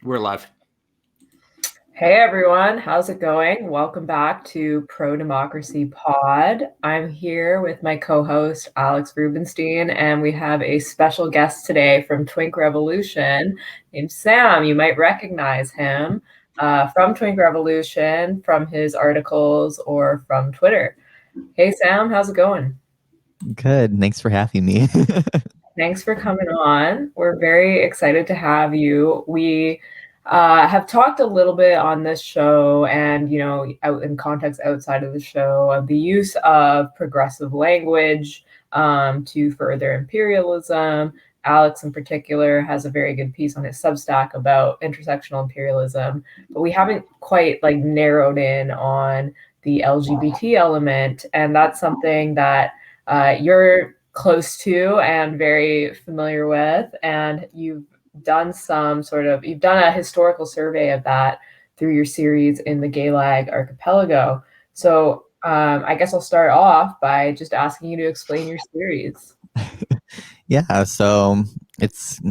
We're live. Hey everyone, how's it going? Welcome back to Pro Democracy Pod. I'm here with my co-host Alex Rubenstein, and we have a special guest today from Twink Revolution named Sam. You might recognize him from Twink Revolution, from his articles, or from Twitter. Hey Sam, how's it going? Good. Thanks for having me. Thanks for coming on. We're very excited to have you. We have talked a little bit on this show and, out in context outside of the show of the use of progressive language to further imperialism. Alex, in particular, has a very good piece on his Substack about intersectional imperialism, but we haven't quite narrowed in on the LGBT element, and that's something that you're close to and very familiar with, and you've done a historical survey of that through your series in the Galag Archipelago. So I guess I'll start off by just asking you to explain your series. Yeah, so it's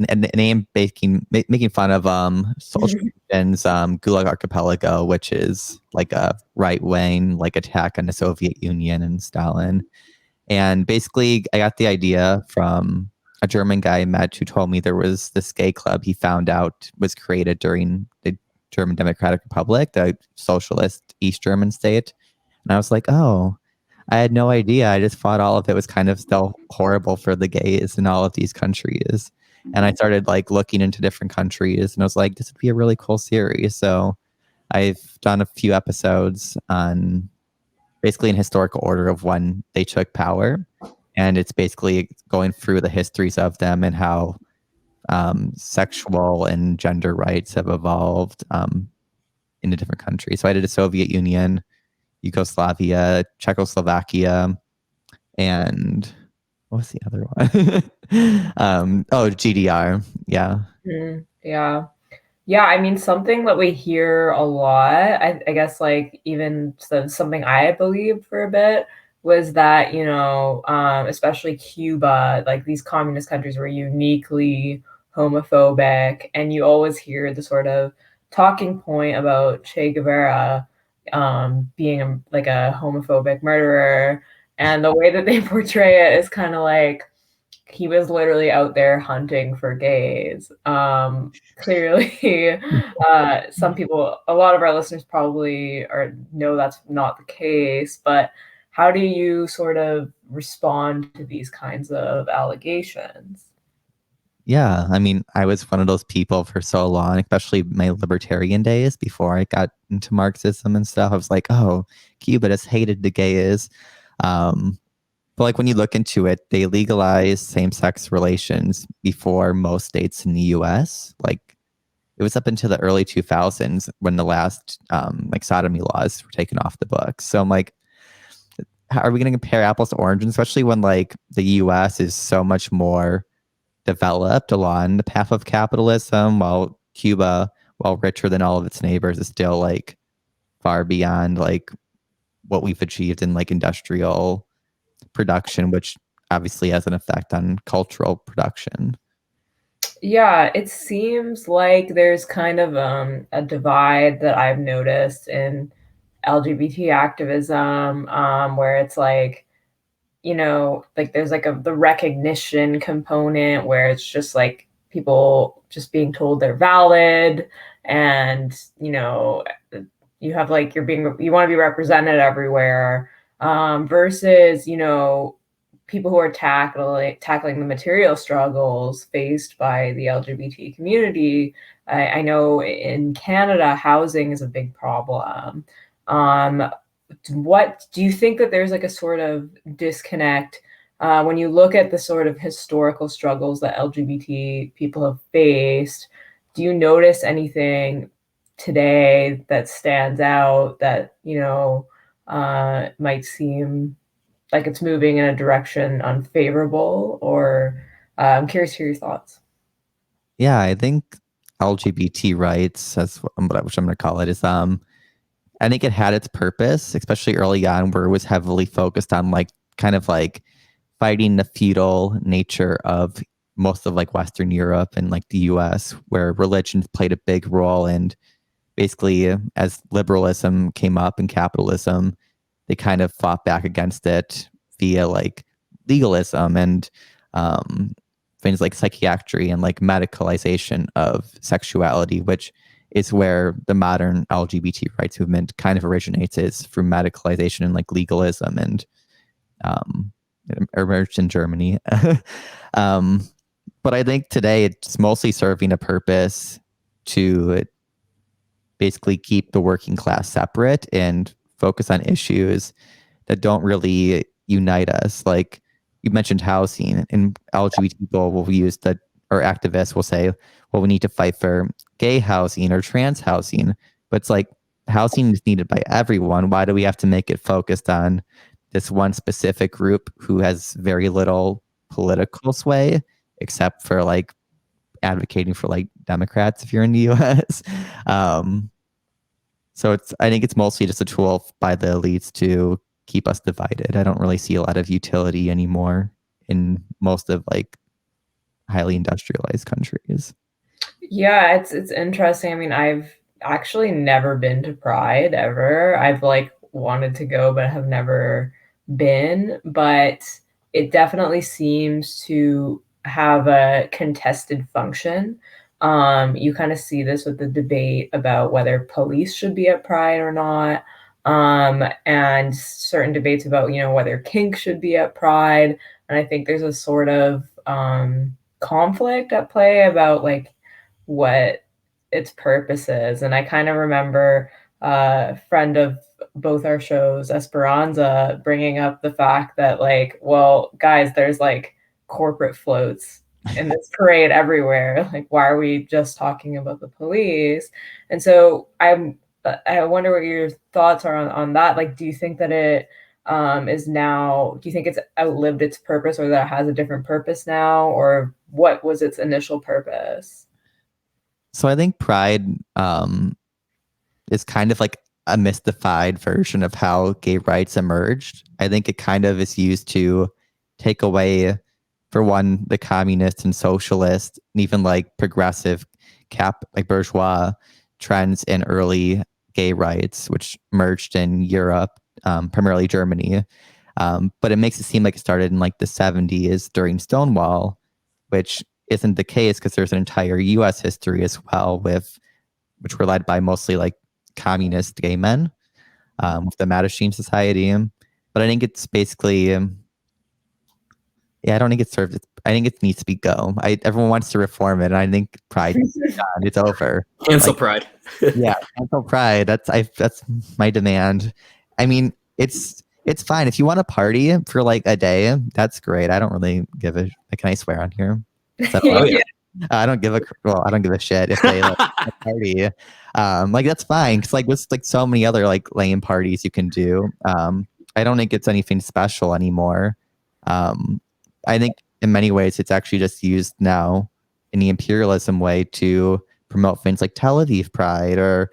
a name making fun of Solzhenitsyn's Gulag Archipelago, which is like a right-wing attack on the Soviet Union and Stalin. And basically, I got the idea from a German guy I met who told me there was this gay club he found out was created during the German Democratic Republic, the socialist East German state. And I was like, oh, I had no idea. I just thought all of it was kind of still horrible for the gays in all of these countries. And I started looking into different countries, and I was like, this would be a really cool series. So I've done a few episodes on basically in historical order of when they took power. And it's basically going through the histories of them and how sexual and gender rights have evolved in the different countries. So I did the Soviet Union, Yugoslavia, Czechoslovakia, and what was the other one? GDR. Yeah. Yeah. Yeah, I mean, something that we hear a lot, I guess, even something I believed for a bit was that, especially Cuba, these communist countries were uniquely homophobic. And you always hear the sort of talking point about Che Guevara being a homophobic murderer. And the way that they portray it is kind of like, he was literally out there hunting for gays. Clearly, some people, a lot of our listeners probably know that's not the case, but how do you sort of respond to these kinds of allegations? Yeah, I mean, I was one of those people for so long, especially my libertarian days before I got into Marxism and stuff. I was like, oh, Cuba just hated the gays. But when you look into it, they legalized same-sex relations before most states in the U.S. It was up until the early 2000s when the last sodomy laws were taken off the books. So I'm like, how are we going to compare apples to oranges, especially when the U.S. is so much more developed along the path of capitalism, while Cuba, while richer than all of its neighbors, is still far beyond what we've achieved in industrial production, which obviously has an effect on cultural production. Yeah, it seems like there's kind of a divide that I've noticed in LGBT activism, where it's there's the recognition component where it's just people just being told they're valid, and you have you want to be represented everywhere, versus people who are tackling the material struggles faced by the LGBT community. I know in Canada, housing is a big problem. What do you think that there's a sort of disconnect when you look at the sort of historical struggles that LGBT people have faced? Do you notice anything today that stands out that might seem like it's moving in a direction unfavorable? Or I'm curious to hear your thoughts. Yeah, I think LGBT rights, that's what I'm going to call it, is I think it had its purpose, especially early on, where it was heavily focused on fighting the feudal nature of most of like Western Europe and like the US, where religion played a big role. And basically, as liberalism came up and capitalism, they kind of fought back against it via like legalism and things like psychiatry and like medicalization of sexuality, which is where the modern LGBT rights movement kind of originates, is through medicalization and like legalism, and um, it emerged in Germany. um, but I think today it's mostly serving a purpose to basically keep the working class separate and focus on issues that don't really unite us. Like you mentioned housing, and LGBT people will use that, or activists will say, well, we need to fight for gay housing or trans housing. But it's like housing is needed by everyone. Why do we have to make it focused on this one specific group who has very little political sway, except for like advocating for like Democrats if you're in the US? Um, so I think it's mostly just a tool by the elites to keep us divided. I don't really see a lot of utility anymore in most of like highly industrialized countries. Yeah, it's interesting. I mean, I've actually never been to Pride ever. I've like wanted to go, but have never been. But it definitely seems to have a contested function. You kind of see this with the debate about whether police should be at Pride or not, and certain debates about, you know, whether kink should be at Pride. And I think there's a sort of conflict at play about like what its purpose is. And I kind of remember a friend of both our shows, Esperanza, bringing up the fact that, like, well, guys, there's like corporate floats in this parade everywhere. Like, why are we just talking about the police? And so I wonder what your thoughts are on that. Like, do you think that it is now, do you think it's outlived its purpose, or that it has a different purpose now, or what was its initial purpose? So I think Pride is kind of like a mystified version of how gay rights emerged. I think it kind of is used to take away, for one, the communist and socialist and even like progressive like bourgeois trends in early gay rights, which emerged in Europe, primarily Germany. But it makes it seem like it started in like the 70s during Stonewall, which isn't the case, because there's an entire US history as well, with which were led by mostly like communist gay men, with the Mattachine Society. But I think it's basically, yeah, I don't think it served. I think it needs to be go. Everyone wants to reform it, and I think Pride, done. It's over. Cancel Like, Pride. yeah, cancel Pride. That's my demand. I mean, it's fine if you want to party for like a day. That's great. I don't really give a. Can I swear on here? Oh yeah. I don't give a I don't give a shit if they like a party. Like that's fine, because like there's like so many other like lame parties you can do. I don't think it's anything special anymore. Um, I think in many ways it's actually just used now in the imperialism way to promote things like Tel Aviv Pride, or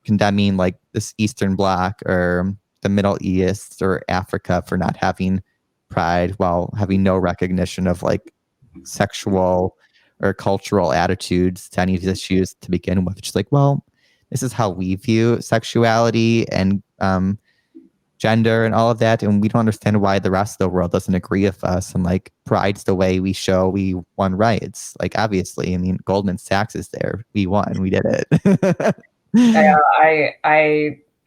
condemning like this Eastern Bloc or the Middle East or Africa for not having Pride, while having no recognition of like sexual or cultural attitudes to any of these issues to begin with. Just like, well, this is how we view sexuality and gender and all of that, and we don't understand why the rest of the world doesn't agree with us. And like, Pride's the way we show we won rights. Like, obviously, I mean, Goldman Sachs is there. We won. We did it.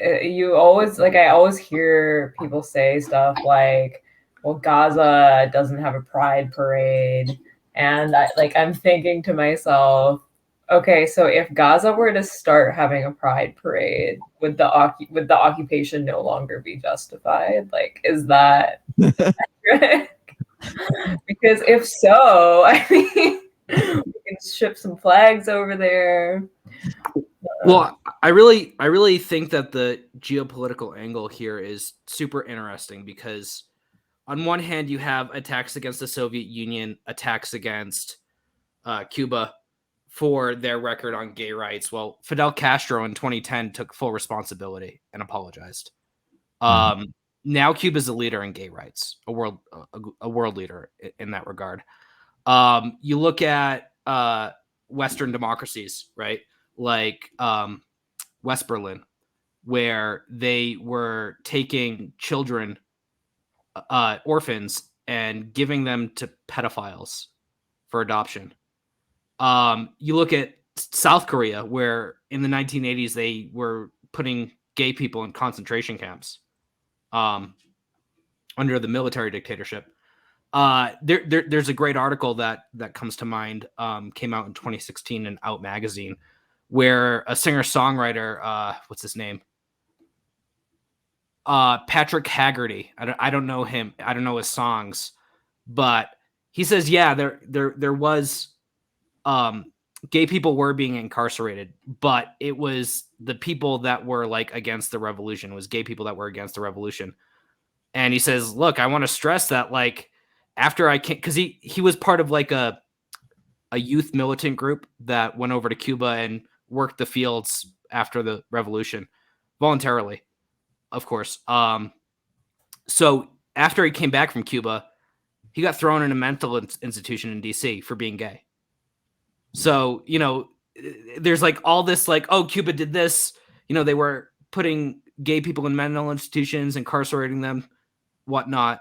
You always like, I always hear people say stuff like, well, Gaza doesn't have a pride parade. And I'm thinking to myself, okay, so if Gaza were to start having a pride parade, would the occupation no longer be justified? Like, is that accurate? Because if so, I mean, we can ship some flags over there. Well, I really think that the geopolitical angle here is super interesting, because on one hand you have attacks against the Soviet Union, attacks against Cuba for their record on gay rights. Well, Fidel Castro in 2010 took full responsibility and apologized. Now Cuba's a leader in gay rights, a world leader in that regard. You look at Western democracies, right? Like West Berlin, where they were taking children, orphans, and giving them to pedophiles for adoption. You look at South Korea, where in the 1980s they were putting gay people in concentration camps under the military dictatorship. There's a great article that comes to mind, came out in 2016 in Out magazine, where a singer-songwriter, what's his name? Patrick Haggerty. I don't know him. I don't know his songs, but he says, yeah, there was, gay people were being incarcerated, but it was the people that were like against the revolution. It was gay people that were against the revolution. And he says, look, I want to stress that, like, after I can't, because he was part of like a youth militant group that went over to Cuba and worked the fields after the revolution voluntarily, of course. So after he came back from Cuba, he got thrown in a mental institution in DC for being gay. So, you know, there's like all this like, oh, Cuba did this, you know, they were putting gay people in mental institutions, incarcerating them, whatnot.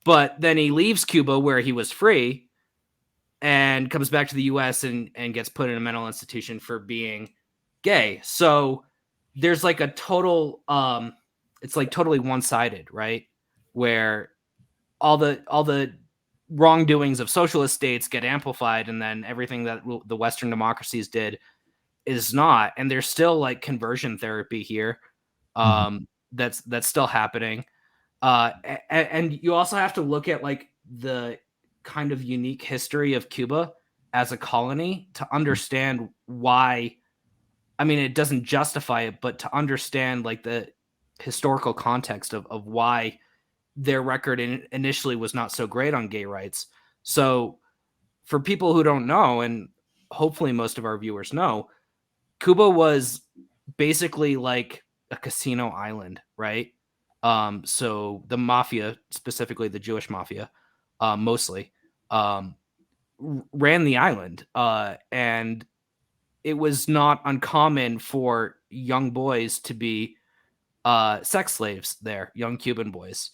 But then he leaves Cuba where he was free and comes back to the US and gets put in a mental institution for being gay. So there's like a total, it's like totally one-sided, right? Where all the wrongdoings of socialist states get amplified, and then everything that the Western democracies did is not. And there's still like conversion therapy here, that's still happening. And you also have to look at like the kind of unique history of Cuba as a colony to understand why. I mean, it doesn't justify it, but to understand like the historical context of why their record initially was not so great on gay rights. So for people who don't know, and hopefully most of our viewers know, Cuba was basically like a casino island, right? So the mafia, specifically the Jewish mafia, mostly, ran the island. And it was not uncommon for young boys to be sex slaves there, young Cuban boys.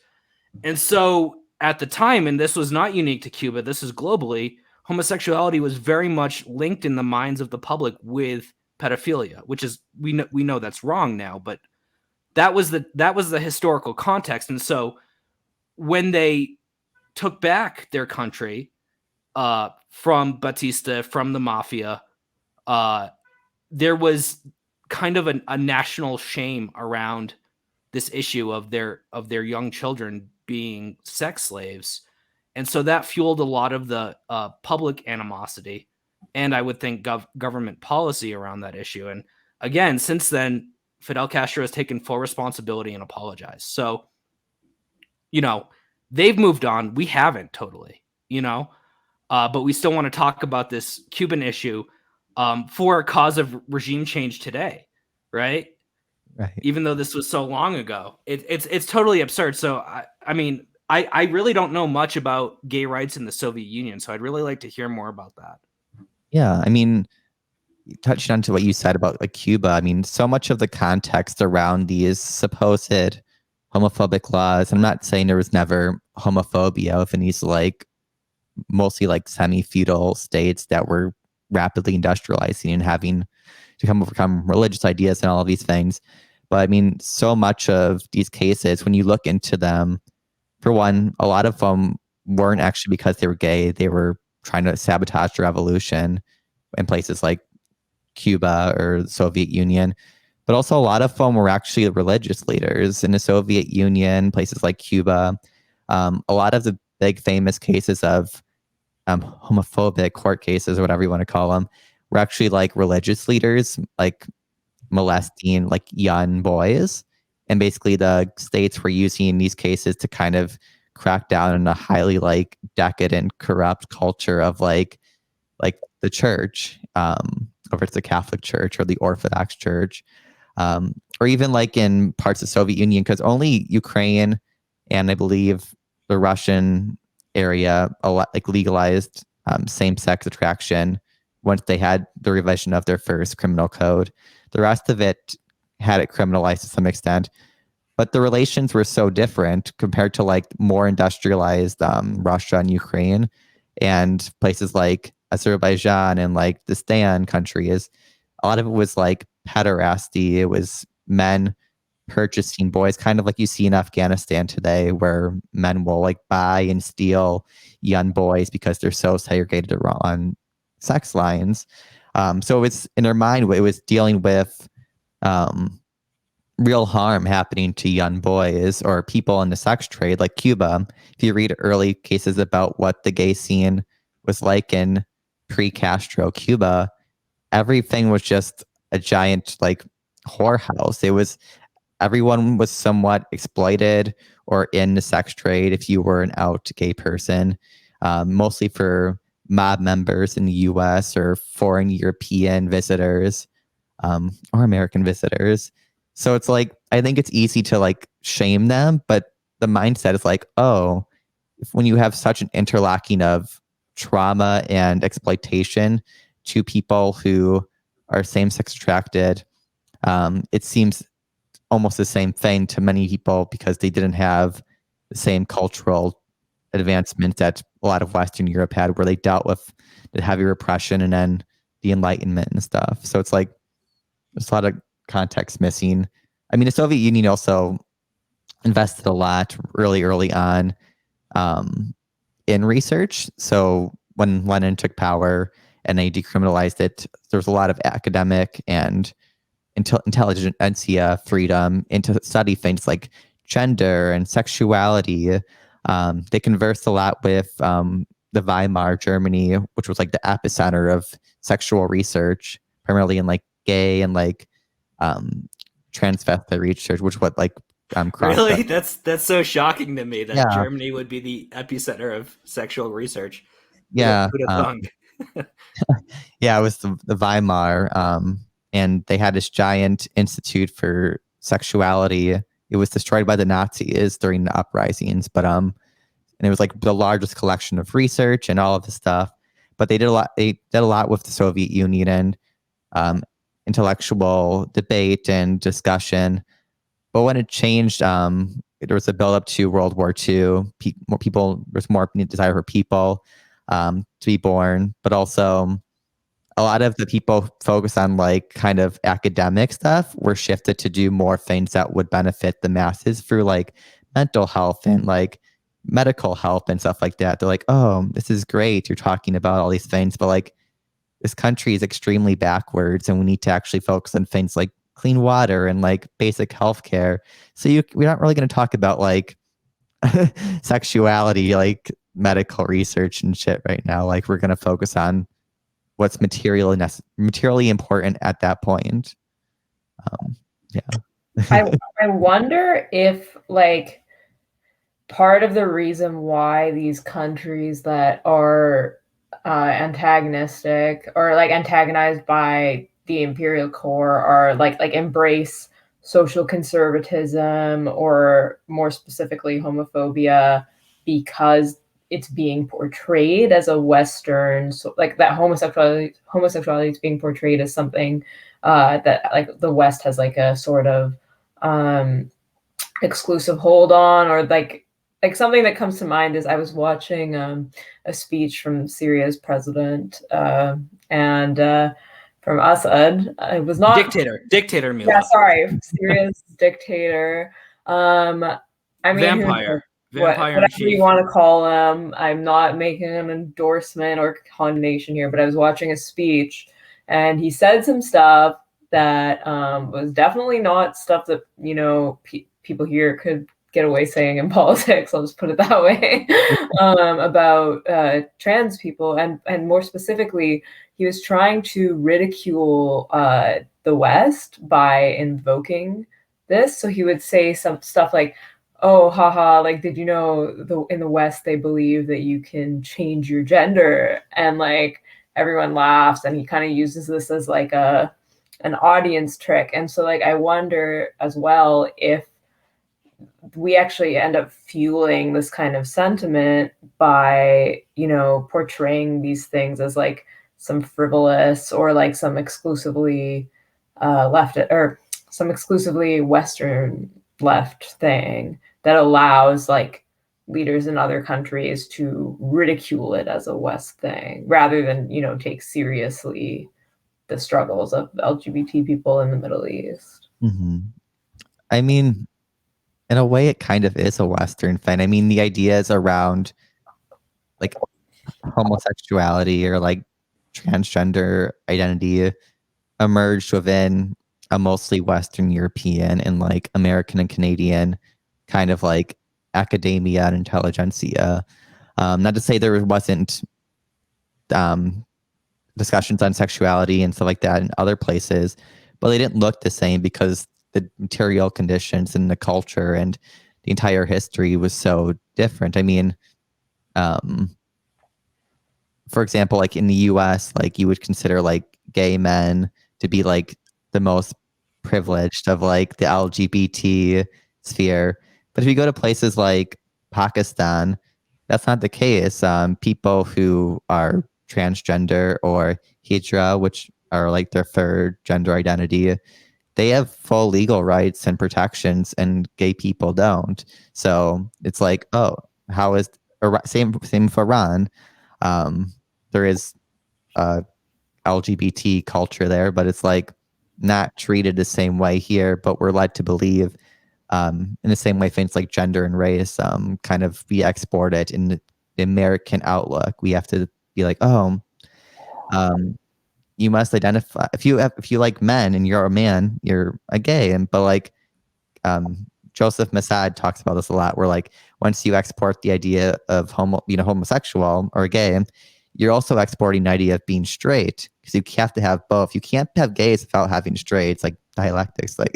And so at the time, and this was not unique to Cuba, this is globally, homosexuality was very much linked in the minds of the public with pedophilia, which is, we know that's wrong now, but that was the historical context. And so when they took back their country from Batista, from the mafia, there was kind of a national shame around this issue of their young children being sex slaves. And so that fueled a lot of the public animosity, and I would think government policy around that issue. And again, since then, Fidel Castro has taken full responsibility and apologized. So, you know, they've moved on. We haven't totally, you know, but we still want to talk about this Cuban issue for a cause of regime change today, right? Right. Even though this was so long ago, it's totally absurd. So I mean, I really don't know much about gay rights in the Soviet Union, so I'd really like to hear more about that. Yeah, I mean, touching on to what you said about like Cuba, I mean, so much of the context around these supposed homophobic laws. I'm not saying there was never homophobia within these like mostly like semi-feudal states that were rapidly industrializing and having to overcome religious ideas and all of these things. But I mean, so much of these cases, when you look into them, for one, a lot of them weren't actually because they were gay. They were trying to sabotage the revolution in places like Cuba or the Soviet Union. But also a lot of them were actually religious leaders in the Soviet Union, places like Cuba. A lot of the big famous cases of homophobic court cases or whatever you want to call them were actually like religious leaders, like molesting like young boys. And basically the states were using these cases to kind of crack down on a highly like decadent, corrupt culture of like the church, over to the Catholic Church or the Orthodox Church, or even like in parts of the Soviet Union, because only Ukraine and I believe the Russian area like legalized same-sex attraction once they had the revision of their first criminal code. The rest of it had it criminalized to some extent, but the relations were so different compared to like more industrialized Russia and Ukraine and places like Azerbaijan and like the Stan countries. A lot of it was like pederasty. It was men purchasing boys, kind of like you see in Afghanistan today, where men will like buy and steal young boys because they're so segregated on sex lines. So it's in their mind, it was dealing with real harm happening to young boys or people in the sex trade, like Cuba. If you read early cases about what the gay scene was like in pre-Castro Cuba, everything was just a giant like whorehouse. It was everyone was somewhat exploited or in the sex trade if you were an out gay person, mostly for mob members in the US or foreign European visitors or American visitors. So it's like, I think it's easy to like shame them, but the mindset is like, oh, when you have such an interlocking of trauma and exploitation to people who are same-sex attracted, it seems almost the same thing to many people because they didn't have the same cultural advancements that a lot of Western Europe had, where they dealt with the heavy repression and then the Enlightenment and stuff. So it's like there's a lot of context missing. I mean, the Soviet Union also invested a lot really early on in research. So when Lenin took power and they decriminalized it, there was a lot of academic and intelligentsia freedom into study things like gender and sexuality. They conversed a lot with the Weimar Germany, which was like the epicenter of sexual research, primarily in like gay and like transvestite research, which what like really that's so shocking to me that Yeah. Germany would be the epicenter of sexual research. Yeah, who'd have thunk? Yeah, it was the Weimar, and they had this giant institute for sexuality. It was destroyed by the Nazis during the uprisings, but and it was like the largest collection of research and all of this stuff. But they did a lot. They did a lot with the Soviet Union and intellectual debate and discussion. But when it changed, there was a build up to World War II. More people, there's more desire for people to be born, but also a lot of the people focused on like kind of academic stuff were shifted to do more things that would benefit the masses through like mental health and like medical help and stuff like that. They're like, oh, this is great. You're talking about all these things, but like this country is extremely backwards and we need to actually focus on things like clean water and like basic healthcare. So we're not really going to talk about like sexuality, like medical research and shit right now. Like we're going to focus on what's materially important at that point. I wonder if like part of the reason why these countries that are antagonistic or like antagonized by the imperial core are like embrace social conservatism or more specifically homophobia because it's being portrayed as a Western, so like that homosexuality is being portrayed as something that like the West has like a sort of exclusive hold on, or like something that comes to mind is I was watching a speech from Syria's president and from Assad. It was not dictator Mila. Yeah, sorry, Syria's dictator. I mean, vampire whatever you want to call him. I'm not making an endorsement or condemnation here, but I was watching a speech and he said some stuff that was definitely not stuff that, you know, people here could get away saying in politics. I'll just put it that way. About trans people, and more specifically, he was trying to ridicule the West by invoking this. So he would say some stuff like, oh, haha, like, did you know in the West they believe that you can change your gender? And like everyone laughs, and he kind of uses this as like an audience trick. And so like I wonder as well if we actually end up fueling this kind of sentiment by, you know, portraying these things as like some frivolous or like some exclusively left or some exclusively Western left thing that allows like leaders in other countries to ridicule it as a West thing rather than, you know, take seriously the struggles of LGBT people in the Middle East. Mm-hmm. I mean, in a way, it kind of is a Western thing. I mean, the ideas around like homosexuality or like transgender identity emerged within a mostly Western European and like American and Canadian kind of like academia and intelligentsia. Not to say there wasn't discussions on sexuality and stuff like that in other places, but they didn't look the same because the material conditions and the culture and the entire history was so different. I mean, for example, like in the US, like you would consider like gay men to be like the most privileged of like the LGBT sphere. But if you go to places like Pakistan, that's not the case. People who are transgender or hijra, which are like their third gender identity, they have full legal rights and protections, and gay people don't. So it's like, oh, how is same for Iran? There is LGBT culture there, but it's like not treated the same way here. But we're led to believe, in the same way, things like gender and race, kind of we export it in the American outlook. We have to be like, oh, you must identify if you like men and you're a man, you're a gay, and but like Joseph Massad talks about this a lot. Where like once you export the idea of homosexual or gay, you're also exporting the idea of being straight because you have to have both. You can't have gays without having straight. It's like dialectics, like.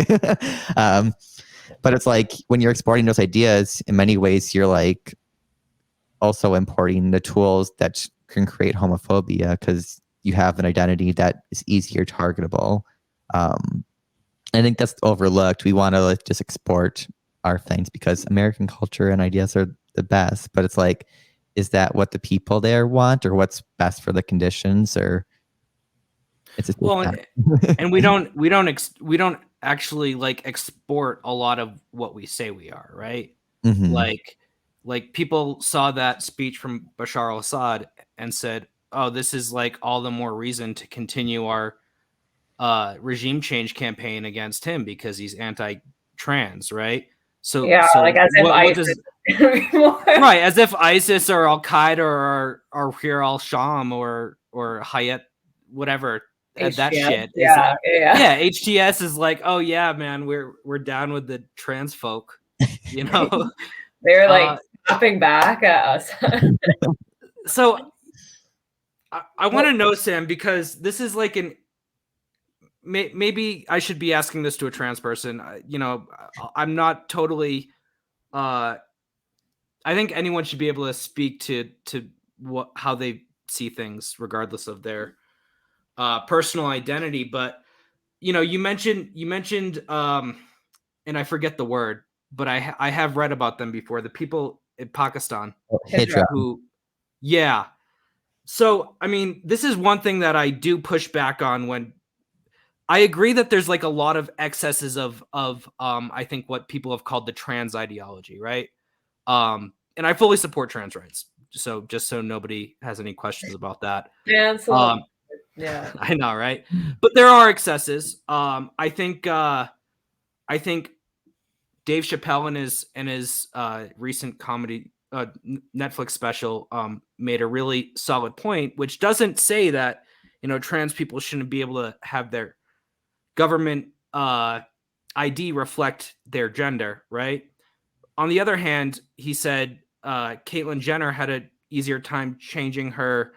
But it's like when you're exporting those ideas, in many ways, you're like also importing the tools that can create homophobia because you have an identity that is easier targetable. I think that's overlooked. We want to like just export our things because American culture and ideas are the best. But it's like, is that what the people there want, or what's best for the conditions, or it's just well, and we don't actually like export a lot of what we say we are, right? Mm-hmm. Like people saw that speech from Bashar al-Assad and said, "Oh, this is like all the more reason to continue our regime change campaign against him because he's anti-trans," right? So yeah, so like as if what ISIS does right, as if ISIS or Al Qaeda or here Al Sham or Hayat whatever that HTS, shit is yeah. HTS is like, oh yeah, man, we're down with the trans folk, you know. They're like snapping back at us. So I want to know, Sam, because this is like maybe I should be asking this to a trans person. You know, I'm not totally. I think anyone should be able to speak to how they see things, regardless of their personal identity. But you know, you mentioned, and I forget the word, but I have read about them before. The people in Pakistan Hijra. who, yeah. So I mean, this is one thing that I do push back on when. I agree that there's like a lot of excesses of I think what people have called the trans ideology, right? And I fully support trans rights. So just so nobody has any questions about that. Yeah, yeah. I know, right? But there are excesses. I think Dave Chappelle in his recent comedy Netflix special made a really solid point, which doesn't say that, you know, trans people shouldn't be able to have their government ID reflect their gender, right? On the other hand, he said Caitlyn Jenner had an easier time changing her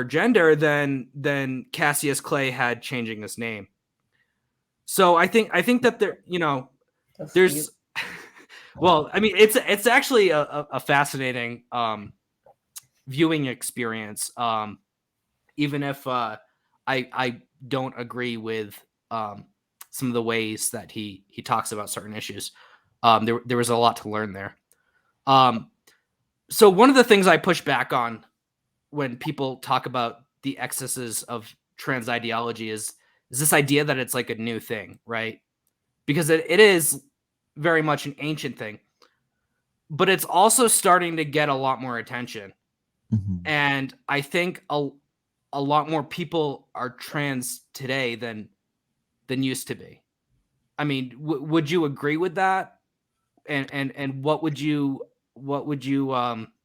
gender than Cassius Clay had changing his name. So I think that there, you know, there's well, I mean, it's actually a fascinating viewing experience. Even if I don't agree with some of the ways that he talks about certain issues. There was a lot to learn there. So one of the things I push back on when people talk about the excesses of trans ideology is this idea that it's like a new thing, right? Because it is very much an ancient thing, but it's also starting to get a lot more attention. Mhm. And I think a lot more people are trans today than used to be. I mean, would you agree with that? And what would you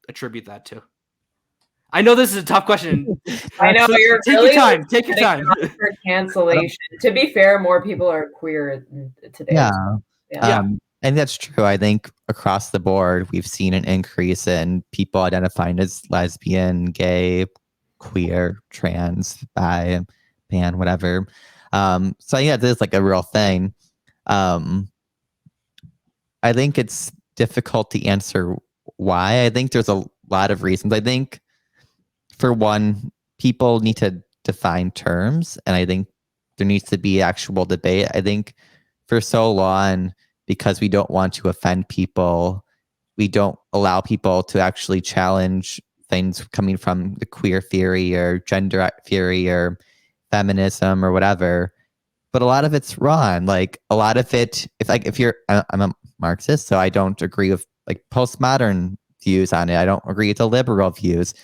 attribute that to? I know this is a tough question. I know you're Take really your time. Take your setting time. up for cancellation. To be fair, more people are queer today. Yeah. Yeah. And that's true. I think across the board, we've seen an increase in people identifying as lesbian, gay, queer, trans, bi, pan, whatever. So yeah, there's like a real thing. I think it's difficult to answer why. I think there's a lot of reasons. I think for one, people need to define terms, and I think there needs to be actual debate. I think for so long, because we don't want to offend people, we don't allow people to actually challenge things coming from the queer theory or gender theory or feminism or whatever. But a lot of it's wrong. Like a lot of it, I'm a Marxist, so I don't agree with like postmodern views on it. I don't agree with the liberal views.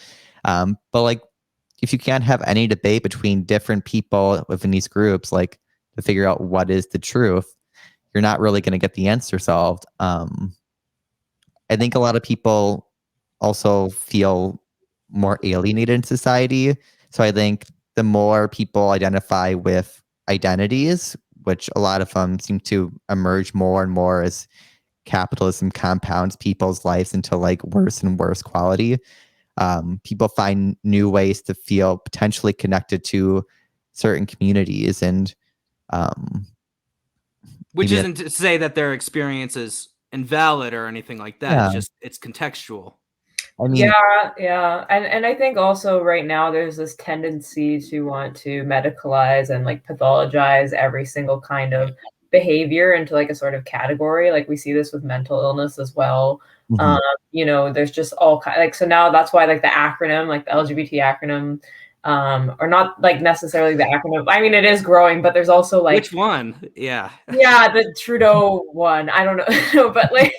But like, if you can't have any debate between different people within these groups, like to figure out what is the truth, you're not really going to get the answer solved. I think a lot of people also feel more alienated in society. So I think the more people identify with identities, which a lot of them seem to emerge more and more as capitalism compounds people's lives into like worse and worse quality. People find new ways to feel potentially connected to certain communities, and Which maybe isn't to say that their experience is invalid or anything like that. Yeah. It's just it's contextual. I mean, Yeah. And I think also right now there's this tendency to want to medicalize and like pathologize every single kind of behavior into like a sort of category. Like we see this with mental illness as well. mhm. You know, there's just all kind like so now that's why like the acronym, like the LGBT acronym, or not like necessarily the acronym. I mean, it is growing, but there's also like Which one? Yeah. yeah, the Trudeau one. I don't know, but like,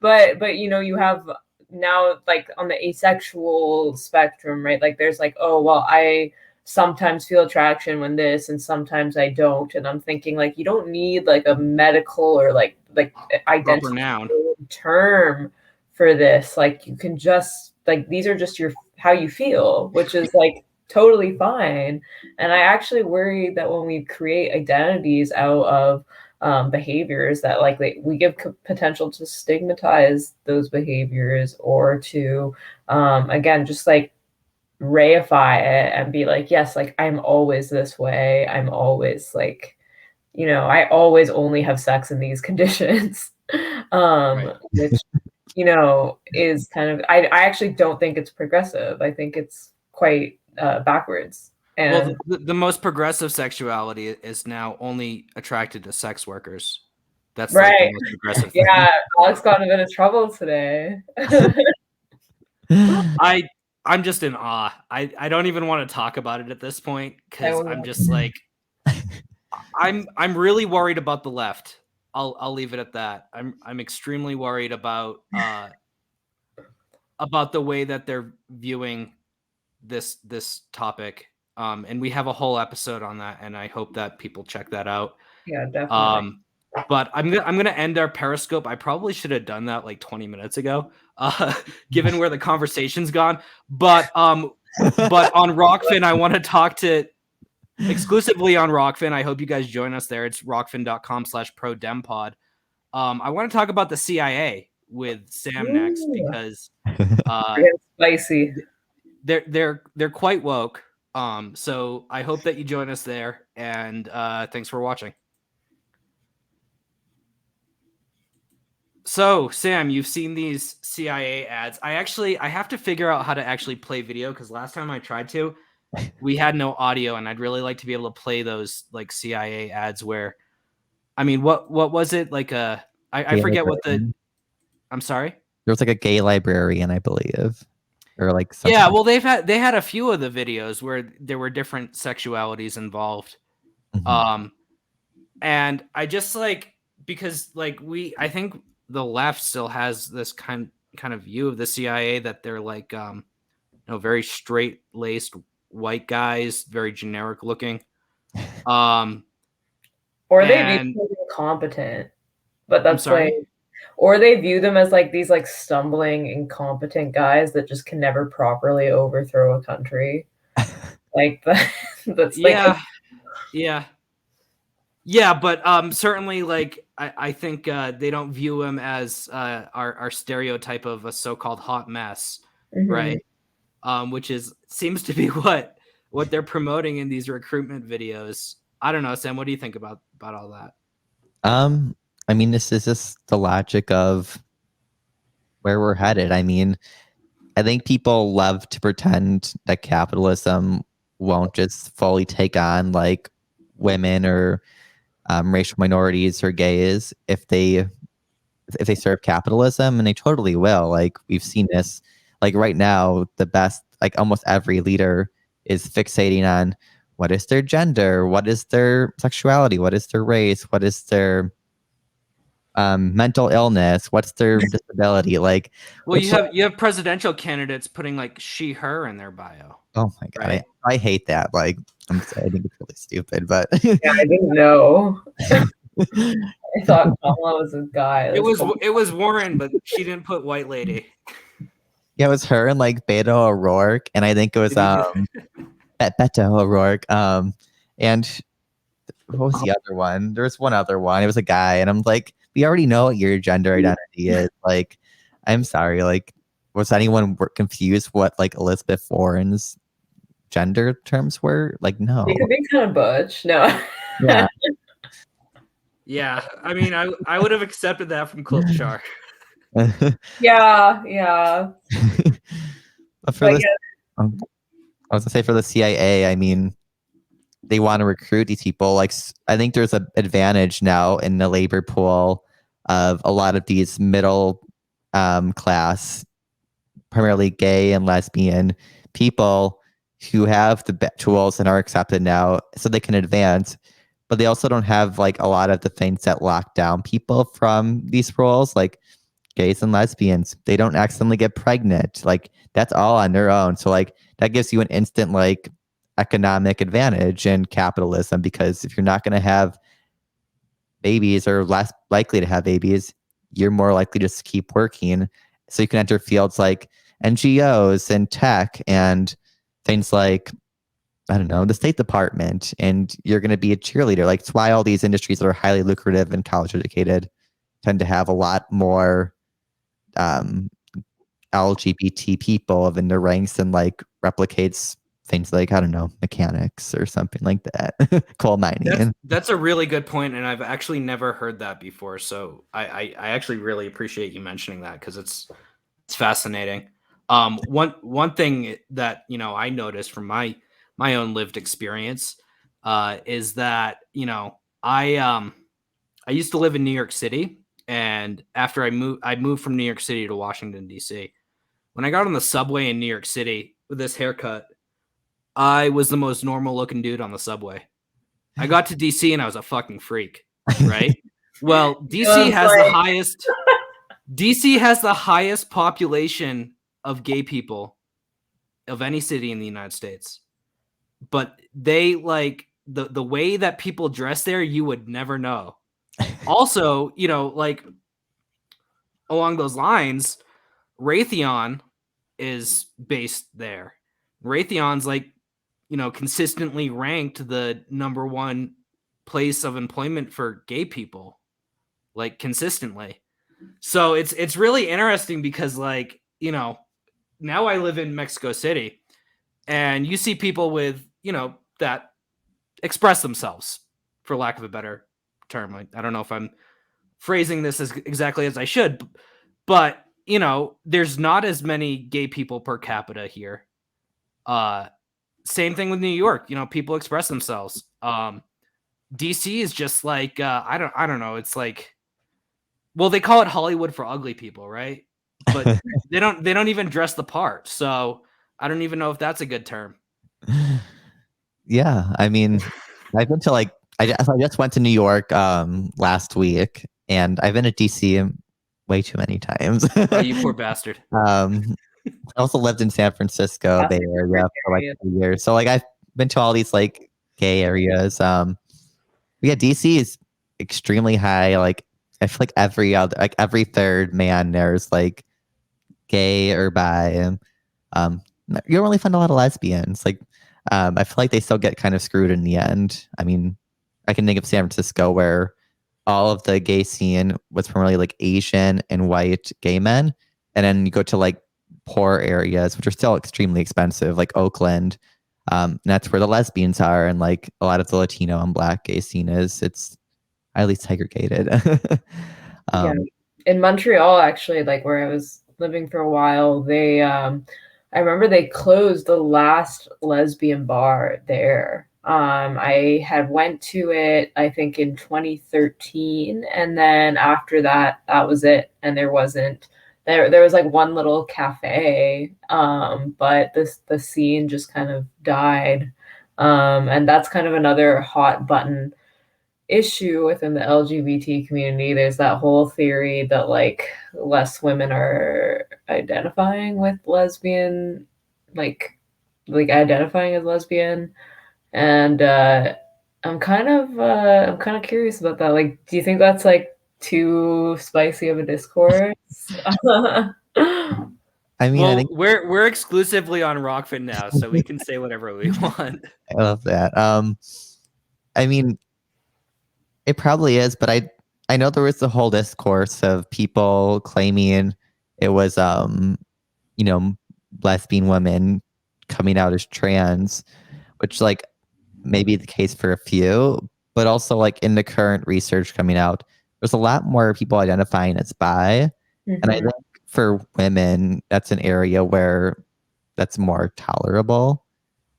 but you know, you have now like on the asexual spectrum, right? Like, there's like, oh well, I sometimes feel attraction when this, and sometimes I don't, and I'm thinking like, you don't need like a medical or like Proper identity noun. term for this. Like, you can just like these are just your how you feel, which is like totally fine. And I actually worry that when we create identities out of behaviors that like we give potential to stigmatize those behaviors or to again just like reify it and be like, yes, like I'm always this way, I'm always like, you know, I always only have sex in these conditions. Right. Which you know is kind of I actually don't think it's progressive. I think it's quite backwards. And Well, the most progressive sexuality is now only attracted to sex workers. That's like the right. most progressive thing. Yeah, Alex got in a bit of trouble today. I'm just in awe. I don't even want to talk about it at this point because I I'm just like I'm really worried about the left. I'll leave it at that. I'm extremely worried about the way that they're viewing this topic. And we have a whole episode on that, and I hope that people check that out. Yeah, definitely. But I'm gonna end our Periscope. I probably should have done that like 20 minutes ago, given where the conversation's gone. But on Rockfin, I want to talk to exclusively on Rockfin. I hope you guys join us there. It's rockfin.com/prodempod. I want to talk about the CIA with Sam next because It's spicy. they're quite woke. So I hope that you join us there, and thanks for watching. So, Sam, you've seen these CIA ads. I have to figure out how to actually play video because last time I tried to, we had no audio, and I'd really like to be able to play those like CIA ads where, I mean, what was it like I forget what the. I'm sorry. There was like a gay librarian, I believe, or like something. Yeah, well, they had a few of the videos where there were different sexualities involved, and I just like because like I think the left still has this kind of view of the CIA that they're like very straight laced white guys, very generic looking, or they view them as incompetent, but that's like. Or they view them as like these like stumbling, incompetent guys that just can never properly overthrow a country. Like that's like yeah, but certainly like I think they don't view him as our stereotype of a so-called hot mess, right? Which seems to be what they're promoting in these recruitment videos. I don't know, Sam. What do you think about all that? I mean, this is just the logic of where we're headed. I mean, I think people love to pretend that capitalism won't just fully take on like women or racial minorities or gays if they serve capitalism, and they totally will. Like we've seen this. Like right now, the best, like almost every leader is fixating on what is their gender, what is their sexuality, what is their race, what is their mental illness, what's their disability. Like, well, you have presidential candidates putting like she, her in their bio. Oh my god, right? I hate that. Like, I think it's really stupid, but yeah, I didn't know. I thought Kamala was a guy. It was Warren, but she didn't put white lady. Yeah, it was her and like Beto O'Rourke, and I think it was Beto O'Rourke. And what was the other one? There was one other one. It was a guy, and I'm like, we already know what your gender identity is. Like, I'm sorry. Like, was anyone confused what like Elizabeth Warren's gender terms were? Like, no. It could be kind of butch. No. Yeah. Yeah. I mean, I would have accepted that from Klobuchar. Yeah. But for this, I was gonna say for the CIA, I mean, they want to recruit these people. Like, I think there's an advantage now in the labor pool of a lot of these middle class, primarily gay and lesbian people who have the tools and are accepted now, so they can advance. But they also don't have like a lot of the things that lock down people from these roles, like gays and lesbians. They don't accidentally get pregnant. Like that's all on their own. So like that gives you an instant like economic advantage in capitalism, because if you're not going to have babies or less likely to have babies, you're more likely just to keep working. So you can enter fields like NGOs and tech and things like, I don't know, the State Department, and you're going to be a cheerleader. Like, it's why all these industries that are highly lucrative and college educated tend to have a lot more LGBT people in their ranks, and like replicates things like, I don't know, mechanics or something like that. Coal mining. That's a really good point, and I've actually never heard that before. So I actually really appreciate you mentioning that, because it's fascinating. One thing that I noticed from my own lived experience is that I used to live in New York City, and after I moved from New York City to Washington D.C. When I got on the subway in New York City with this haircut, I was the most normal looking dude on the subway. I got to DC and I was a fucking freak, right? Well, DC has the highest population of gay people of any city in the United States. But they like the way that people dress there, you would never know. Also, like along those lines, Raytheon is based there. Raytheon's like, consistently ranked the number one place of employment for gay people, like consistently. So it's really interesting because like, now I live in Mexico City, and you see people with, that express themselves, for lack of a better term. I don't know if I'm phrasing this as exactly as I should, but there's not as many gay people per capita here. Same thing with New York. People express themselves. DC is just like I don't know. It's like Well, they call it Hollywood for ugly people, right? But they don't even dress the part. So I don't even know if that's a good term. Yeah, I mean, I've been to like I just went to New York last week, and I've been to DC way too many times. Oh, you poor bastard. I also lived in San Francisco Bay Area for like 2 years, so like I've been to all these like gay areas. Yeah, DC is extremely high. Like I feel like every third man there's like gay or bi. You don't really find a lot of lesbians. Like, I feel like they still get kind of screwed in the end. I mean, I can think of San Francisco where all of the gay scene was primarily like Asian and white gay men, and then you go to like poor areas which are still extremely expensive, like Oakland. And that's where the lesbians are, and like a lot of the Latino and Black gay scene is. It's highly segregated. Yeah. In Montreal, actually, like where I was living for a while, they I remember they closed the last lesbian bar there. I had went to it, I think, in 2013, and then after that, that was it. And there wasn't there was like one little cafe, but the scene just kind of died. And that's kind of another hot button issue within the LGBT community. There's that whole theory that like less women are identifying with lesbian, like identifying as lesbian, and I'm kind of curious about that. Like, do you think that's like too spicy of a discourse? I mean, Well, I think we're exclusively on Rockfin now, so we can say whatever we want. I love that. I mean, it probably is, but I know there was the whole discourse of people claiming it was you know, lesbian women coming out as trans, which like may be the case for a few, but also like in the current research coming out, there's a lot more people identifying as bi. And I think for women, that's an area where that's more tolerable.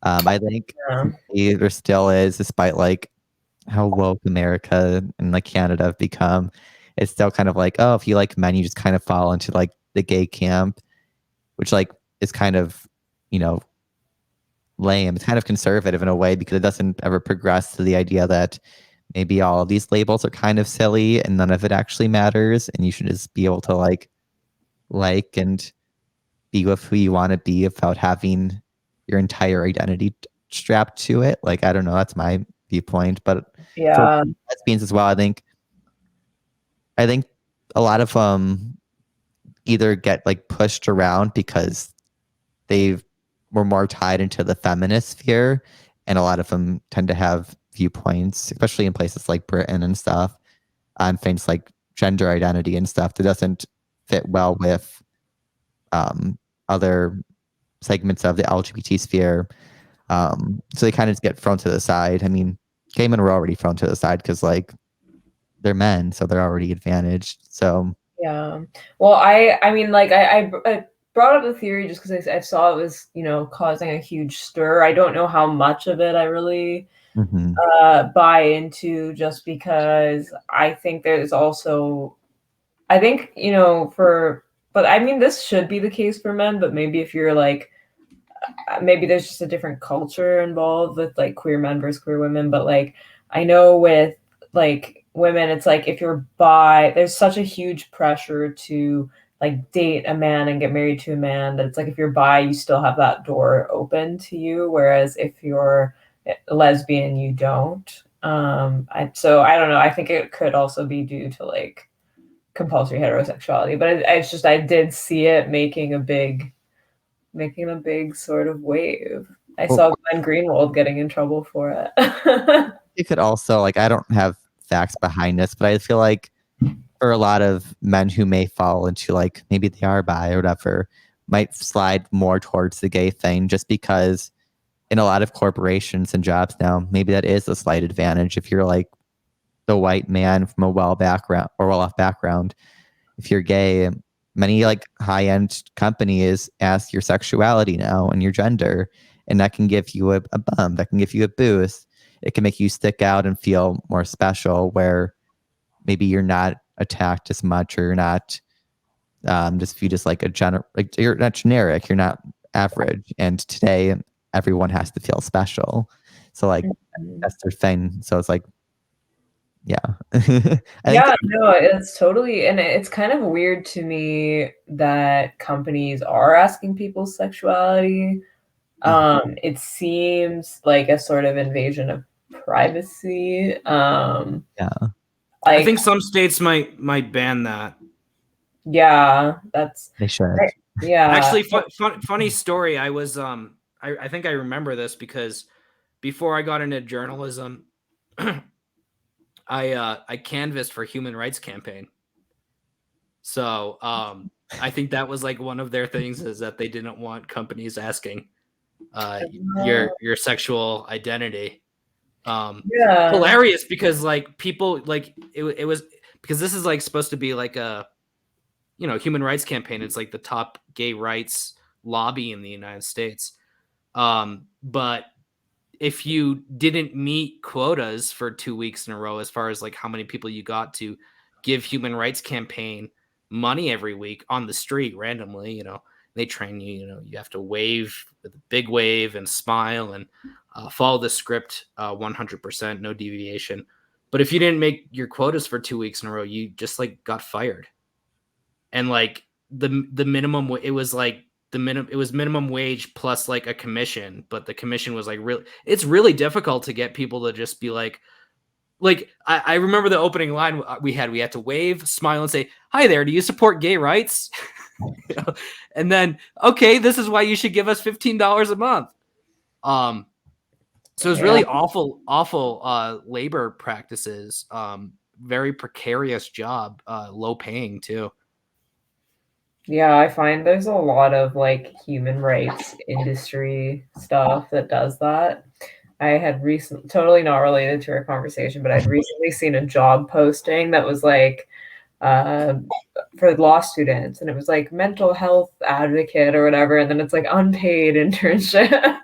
I think there still is, despite like how woke America and like Canada have become, it's still kind of like, oh, if you like men, you just kind of fall into like the gay camp, which like is kind of, you know, lame. It's kind of conservative in a way because it doesn't ever progress to the idea that maybe all of these labels are kind of silly and none of it actually matters, and you should just be able to like and be with who you want to be without having your entire identity strapped to it. Like, I don't know, that's my viewpoint, but for lesbians as well, I think a lot of either get like pushed around because they were more tied into the feminist sphere, and a lot of them tend to have viewpoints, especially in places like Britain and stuff, on things like gender identity and stuff that doesn't fit well with other segments of the LGBT sphere. So they kind of just get thrown to the side. I mean, gay men were already thrown to the side because like they're men, so they're already advantaged. So yeah. Well, I mean, like I brought up the theory just because I saw it was, you know, causing a huge stir. I don't know how much of it I really buy into, just because I think there's also, I think, you know, but I mean, this should be the case for men, but maybe if you're like, maybe there's just a different culture involved with like queer men versus queer women. But like, I know with like women, it's like if you're bi, there's such a huge pressure to like date a man and get married to a man that it's like if you're bi, you still have that door open to you, whereas if you're lesbian, you don't. So I don't know. I think it could also be due to like compulsory heterosexuality, but it's just I did see it making a big sort of wave. I saw Glenn Greenwald getting in trouble for it. You could also, like, I don't have facts behind this, but I feel like for a lot of men who may fall into like maybe they are bi or whatever, might slide more towards the gay thing just because in a lot of corporations and jobs now, maybe that is a slight advantage if you're like the white man from a well-off background. If you're gay, many like high-end companies ask your sexuality now and your gender, and that can give you a bump, that can give you a boost. It can make you stick out and feel more special, where maybe you're not attacked as much, or you're not just viewed as like you're not generic, you're not average. And today everyone has to feel special. So like that's their thing. So it's like, yeah. No, it's totally, and it's kind of weird to me that companies are asking people's sexuality. It seems like a sort of invasion of privacy. I think some states might ban that. Yeah, they should. Yeah. Actually, funny story. I was I think I remember this because before I got into journalism, I canvassed for Human Rights Campaign. So I think that was like one of their things, is that they didn't want companies asking your sexual identity. Hilarious, because like people like it was, because this is like supposed to be like a, you know, Human Rights Campaign. It's like the top gay rights lobby in the United States. But if you didn't meet quotas for 2 weeks in a row, as far as like how many people you got to give Human Rights Campaign money every week on the street randomly, you know, they train you, you know, you have to wave with a big wave and smile and follow the script 100%, no deviation. But if you didn't make your quotas for 2 weeks in a row, you just like got fired. And like the minimum, it was like it was minimum wage plus like a commission, but the commission was like it's really difficult to get people to just be like I remember the opening line we had to wave, smile, and say, "Hi there, do you support gay rights?" You know? And then, okay, this is why you should give us $15 a month. So it's really awful labor practices, very precarious job, low paying too. Yeah, I find there's a lot of like human rights industry stuff that does that. I had totally not related to our conversation, but I'd recently seen a job posting that was like for law students, and it was like mental health advocate or whatever, and then it's like unpaid internship.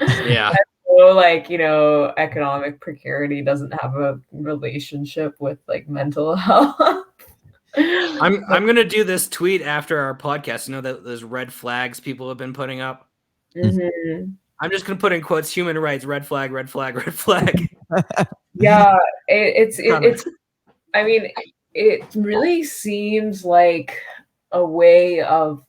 Yeah. So like, you know, economic precarity doesn't have a relationship with like mental health. I'm gonna do this tweet after our podcast. You know that those red flags people have been putting up. Mm-hmm. I'm just gonna put in quotes: human rights, red flag, red flag, red flag. Yeah, it's. I mean, it really seems like a way of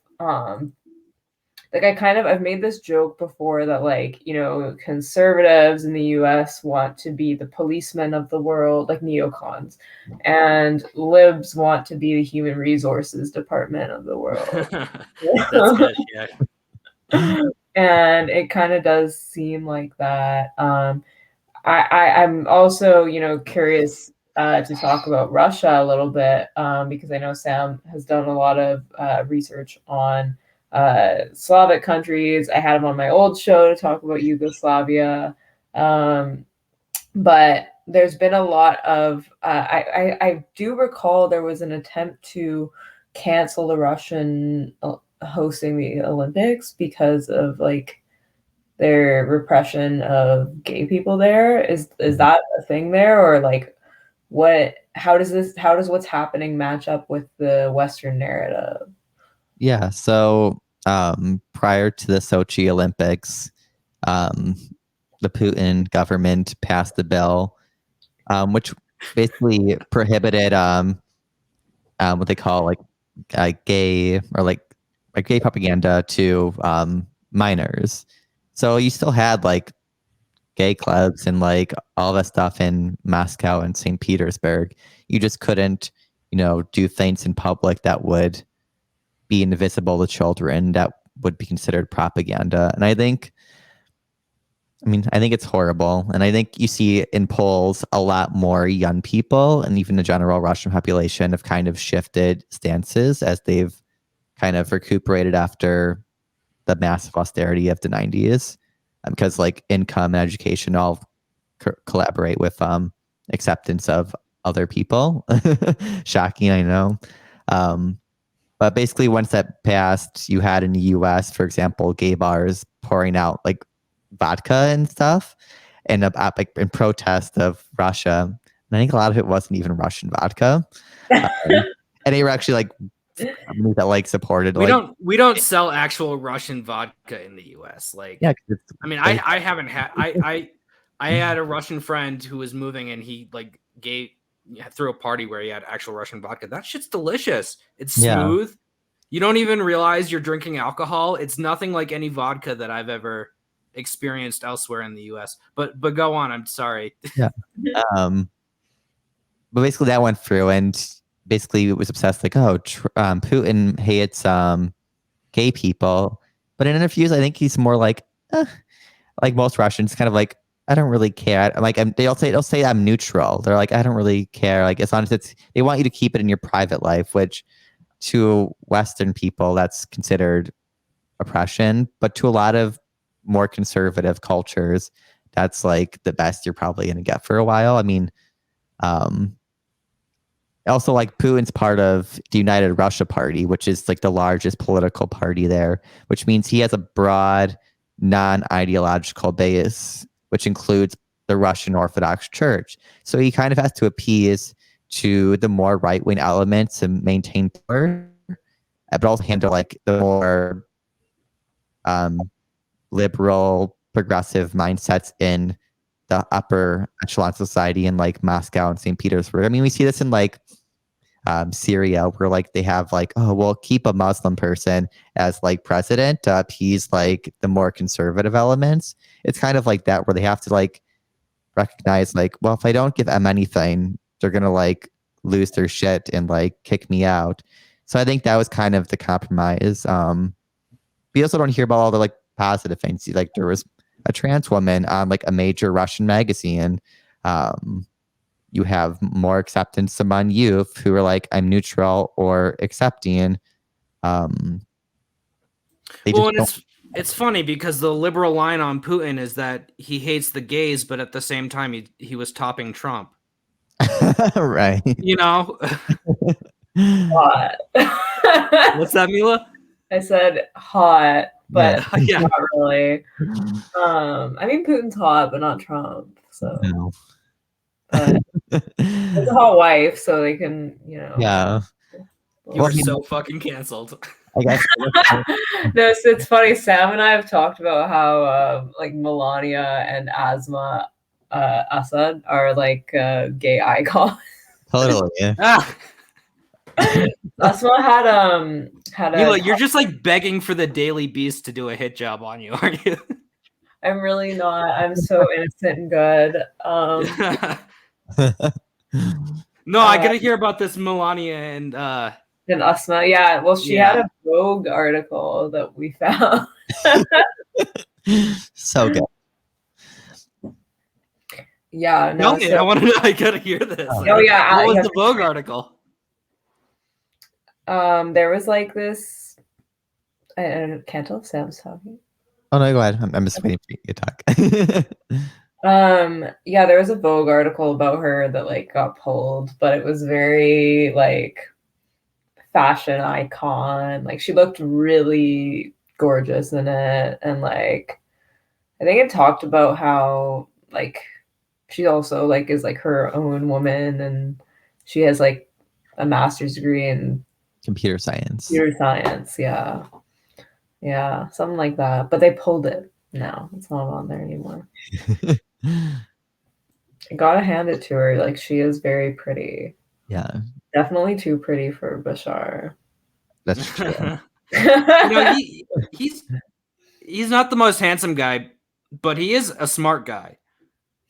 like I've made this joke before that, like, you know, conservatives in the US want to be the policemen of the world, like neocons, and libs want to be the human resources department of the world. That's good, yeah. And it kind of does seem like that. I'm also, you know, curious to talk about Russia a little bit, because I know Sam has done a lot of research on Slavic countries. I had him on my old show to talk about Yugoslavia, but there's been a lot of I do recall there was an attempt to cancel the Russian hosting the Olympics because of like their repression of gay people there. Is that a thing there, or like how does what's happening match up with the Western narrative? Yeah, so prior to the Sochi Olympics, the Putin government passed the bill, which basically prohibited what they call like gay or like gay propaganda to minors. So you still had like gay clubs and like all that stuff in Moscow and St. Petersburg. You just couldn't, you know, do things in public that would be invisible to children, that would be considered propaganda. And I think it's horrible. And I think you see in polls a lot more young people and even the general Russian population have kind of shifted stances as they've kind of recuperated after the massive austerity of the 90s, because like income and education all collaborate with acceptance of other people. Shocking, I know. But basically, once that passed, you had in the US, for example, gay bars pouring out like vodka and stuff, and like in protest of Russia I think a lot of it wasn't even Russian vodka. And they were actually like companies that like supported. We don't sell actual Russian vodka in the U.S. Like, yeah, I mean, I haven't had I had a Russian friend who was moving, and he like threw a party where he had actual Russian vodka. That shit's delicious. It's smooth. Yeah. You don't even realize you're drinking alcohol. It's nothing like any vodka that I've ever experienced elsewhere in the U.S. But go on. I'm sorry. Yeah. But basically that went through, and basically it was obsessed like, Putin hates gay people. But in interviews, I think he's more like most Russians, kind of like, I don't really care. Like they'll say I'm neutral. They're like, I don't really care. Like as long as they want you to keep it in your private life, which to Western people that's considered oppression, but to a lot of more conservative cultures, that's like the best you're probably going to get for a while. I mean, also like Putin's part of the United Russia Party, which is like the largest political party there, which means he has a broad non-ideological base, which includes the Russian Orthodox Church. So he kind of has to appease to the more right-wing elements and maintain power, but also handle like the more liberal, progressive mindsets in the upper echelon society in like Moscow and St. Petersburg. I mean, we see this in like Syria, where like they have like, oh, we'll keep a Muslim person as like president to appease like the more conservative elements. It's kind of like that, where they have to like recognize like, well, if I don't give them anything, they're gonna like lose their shit and like kick me out. So I think that was kind of the compromise. We also don't hear about all the like positive things. Like there was a trans woman on like a major Russian magazine. You have more acceptance among youth who are like, I'm neutral or accepting. It's funny because the liberal line on Putin is that he hates the gays, but at the same time he was topping Trump. Right. You know? Hot. What's that, Mila? I said hot, but yeah. Not really. I mean, Putin's hot, but not Trump. So, no. But it's a hot wife, so they can, you know. Yeah. You were so fucking canceled. I guess. No, so it's funny. Sam and I have talked about how like Melania and Asma Assad are like gay icons. Totally. Yeah. Asma had Mila, you're just like begging for the Daily Beast to do a hit job on you, aren't you? I'm really not. I'm so innocent and good. No, I gotta hear about this Melania and Asma. Yeah, well, she had a Vogue article that we found. So good. Yeah, no. I gotta hear this. Oh yeah. What was the Vogue article? There was like this. I can't tell if Sam's talking. Oh no, go ahead. I'm just waiting for you to talk. Yeah, there was a Vogue article about her that like got pulled, but it was very like fashion icon. Like she looked really gorgeous in it, and like I think it talked about how like she also like is like her own woman, and she has like a master's degree in computer science. Yeah, something like that. But they pulled it. No, it's not on there anymore. I gotta hand it to her. Like she is very pretty. Yeah. Definitely too pretty for Bashar. That's true. He's not the most handsome guy, but he is a smart guy.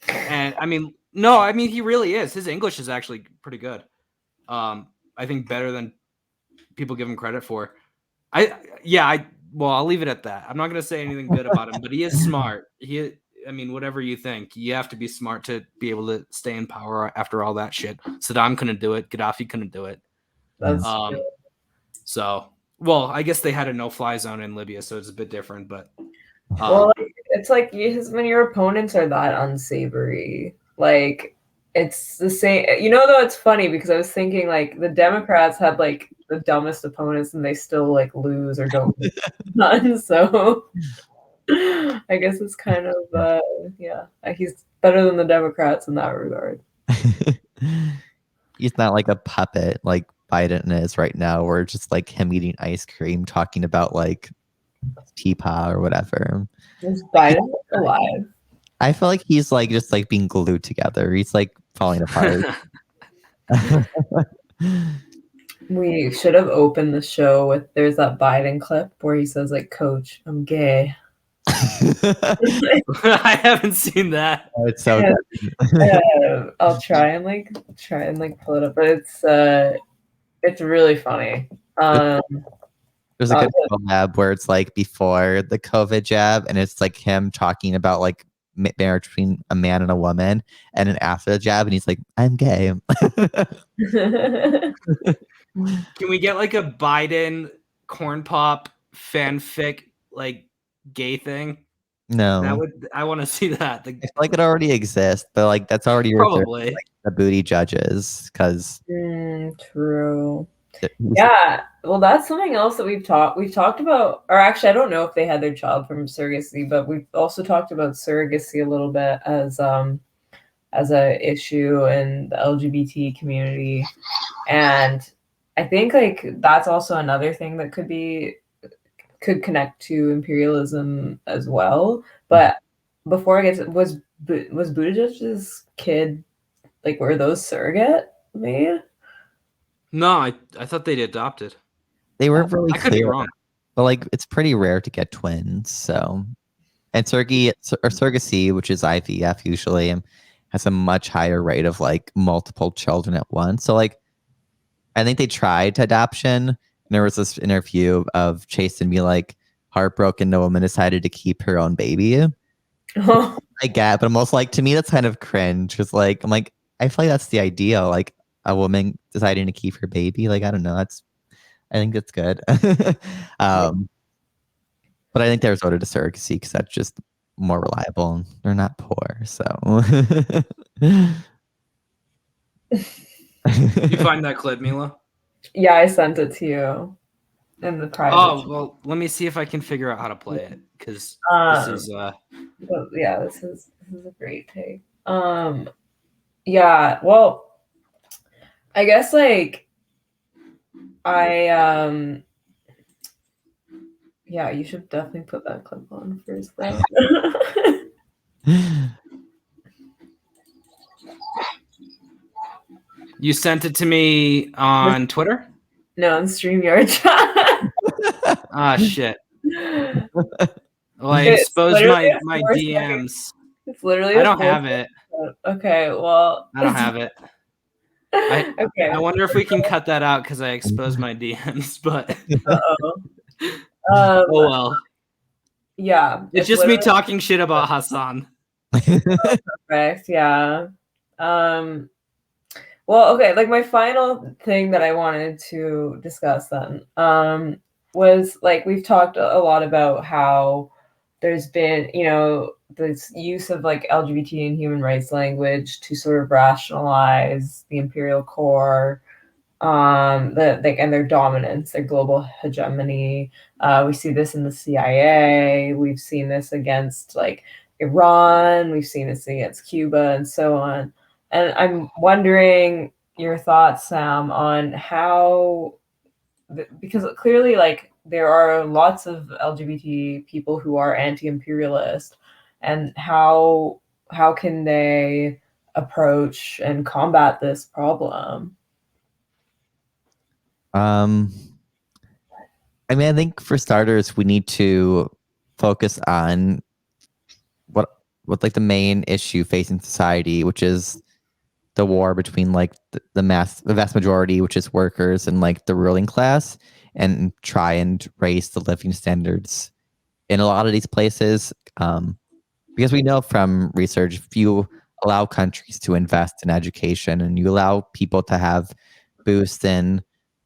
And I mean he really is. His English is actually pretty good. I think better than people give him credit for. I'll leave it at that. I'm not going to say anything good about him, but he is smart. Whatever you think, you have to be smart to be able to stay in power after all that shit. Saddam couldn't do it. Gaddafi couldn't do it. That's I guess they had a no-fly zone in Libya, so it's a bit different. But it's like when your opponents are that unsavory, like it's the same. Though it's funny because I was thinking like the Democrats had like the dumbest opponents and they still like lose or don't none. So I guess it's kind of he's better than the Democrats in that regard. He's not like a puppet like Biden is right now, or just like him eating ice cream, talking about like teapot or whatever. Is Biden alive? I feel like he's like just like being glued together. He's like falling apart. We should have opened the show with there's that Biden clip where he says like, "Coach, I'm gay." I haven't seen that. Oh, it's so Yeah. good. I'll try and pull it up, but it's really funny. There's a good collab where it's like before the COVID jab, and it's like him talking about like marriage between a man and a woman, and then after the jab, and he's like, "I'm gay." Can we get like a Biden corn pop fanfic like gay thing? No, I want to see that. I feel like it already exists, but like that's already reserved Probably. for, like, the booty judges because true. Yeah, well, that's something else that we've talked about, or actually, I don't know if they had their child from surrogacy, but we've also talked about surrogacy a little bit as a issue in the LGBT community, and I think like that's also another thing that could connect to imperialism as well. But before I get to, was Buttigieg's kid like were those surrogate made? No, I thought they'd adopted. They weren't really I could be clear, wrong. but like it's pretty rare to get twins. So, and surrogacy, which is IVF, usually has a much higher rate of like multiple children at once. So like, I think they tried to adoption. And there was this interview of Chase and me like heartbroken. The woman decided to keep her own baby. I get, but I'm also like, to me that's kind of cringe. Cause like I'm like, I feel like that's the ideal. Like a woman deciding to keep her baby. Like I don't know. I think that's good. But I think they're voted to surrogacy because that's just more reliable. And they're not poor, so. You find that clip, Mila? Yeah, I sent it to you in the private. Oh well, let me see if I can figure out how to play it because this is. Yeah, this is a great take. Yeah, well, I guess like yeah, you should definitely put that clip on first though. You sent it to me on Twitter? No, on StreamYard chat. Ah, shit. Well, I exposed my DMs. It's literally. I don't have it. Okay, well. I don't have it. Okay. I wonder if we can cut that out because I exposed my DMs, but. Oh well. Yeah. It's just me talking shit about Hassan. Perfect. Yeah. Well, okay, like my final thing that I wanted to discuss then was like we've talked a lot about how there's been, this use of like LGBT and human rights language to sort of rationalize the imperial core, and their dominance, their global hegemony. We see this in the CIA. We've seen this against like Iran. We've seen this against Cuba and so on. And I'm wondering your thoughts, Sam, on how, because clearly, like, there are lots of LGBT people who are anti-imperialist, and how can they approach and combat this problem? I mean, I think for starters, we need to focus on what like the main issue facing society, which is the war between like the vast majority, which is workers, and like the ruling class, and try and raise the living standards in a lot of these places. Because we know from research, if you allow countries to invest in education and you allow people to have boosts in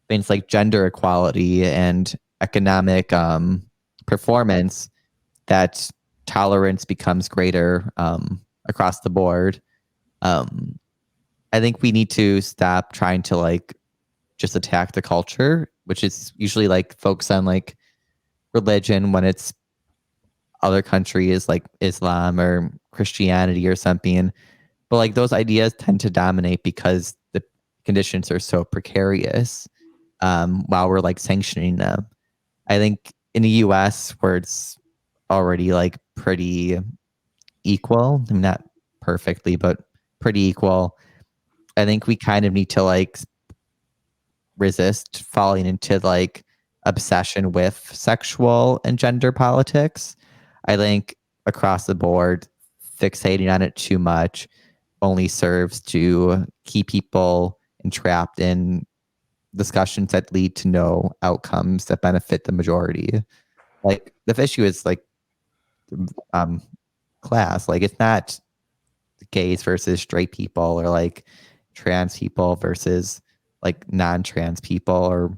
things like gender equality and economic performance, that tolerance becomes greater across the board. I think we need to stop trying to like just attack the culture, which is usually like focus on like religion when it's other countries like Islam or Christianity or something. But But like those ideas tend to dominate because the conditions are so precarious while we're like sanctioning them. I think in the US where it's already like pretty equal, I mean, not perfectly, but pretty equal, I think we kind of need to like resist falling into like obsession with sexual and gender politics. I think across the board, fixating on it too much only serves to keep people entrapped in discussions that lead to no outcomes that benefit the majority. Like the issue is like class. Like it's not gays versus straight people or like trans people versus like non-trans people or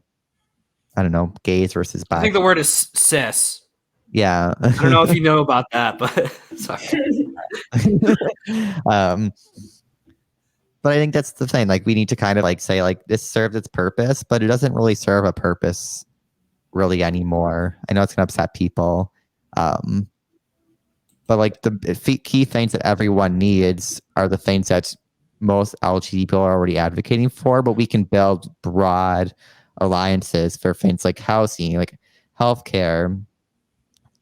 I don't know, gays versus bi. I think the word is cis. Yeah. I don't know if you know about that, but sorry. But I think that's the thing. Like we need to kind of like say like this serves its purpose, but it doesn't really serve a purpose really anymore. I know it's gonna upset people. But like the key things that everyone needs are the things that most LGBT people are already advocating for, but we can build broad alliances for things like housing, like healthcare,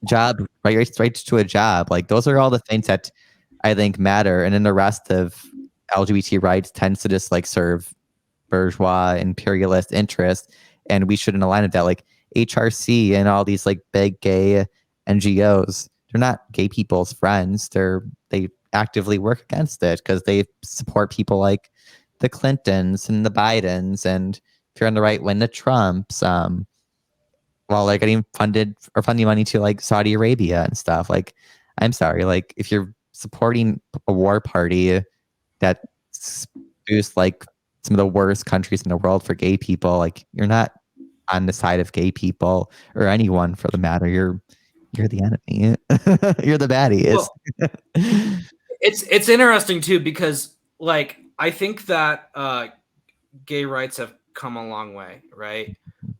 job, right to a job. Like those are all the things that I think matter. And then the rest of LGBT rights tends to just like serve bourgeois imperialist interests. And we shouldn't align with that. Like HRC and all these like big gay NGOs, they're not gay people's friends. They actively work against it because they support people like the Clintons and the Bidens, and if you're on the right wing, the Trumps, while like getting funding money to like Saudi Arabia and stuff. Like, I'm sorry, like if you're supporting a war party that boosts like some of the worst countries in the world for gay people, like you're not on the side of gay people or anyone for the matter. You're the enemy. You're the baddie. Well, it's interesting too because like I think that gay rights have come a long way, right?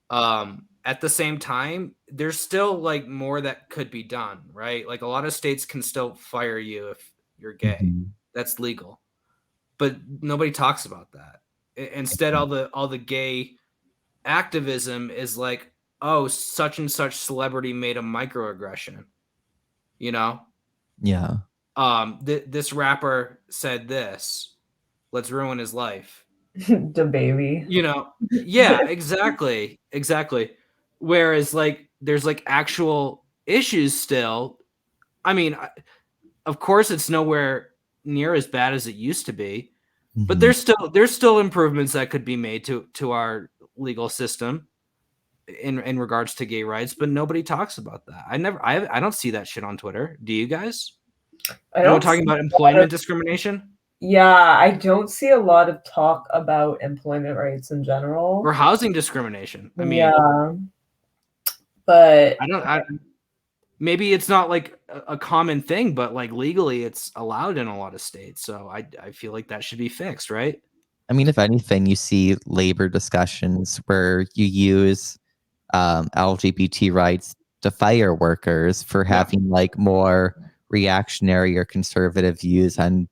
At the same time, there's still like more that could be done, right? Like a lot of states can still fire you if you're gay. Mm-hmm. That's legal, but nobody talks about that. Instead, all the gay activism is like, oh, such and such celebrity made a microaggression, you know? Yeah. This rapper said this. Let's ruin his life. The baby. You know? Yeah, exactly. Whereas like there's like actual issues still. I mean, of course it's nowhere near as bad as it used to be, but there's still improvements that could be made to our legal system in regards to gay rights, but nobody talks about that. I don't see that shit on Twitter. Do you guys? We're talking about employment discrimination? Yeah, I don't see a lot of talk about employment rights in general. Or housing discrimination. I mean, yeah. But maybe it's not like a common thing, but like legally it's allowed in a lot of states. So I feel like that should be fixed, right? I mean, if anything, you see labor discussions where you use LGBT rights to fire workers for having like more reactionary or conservative views on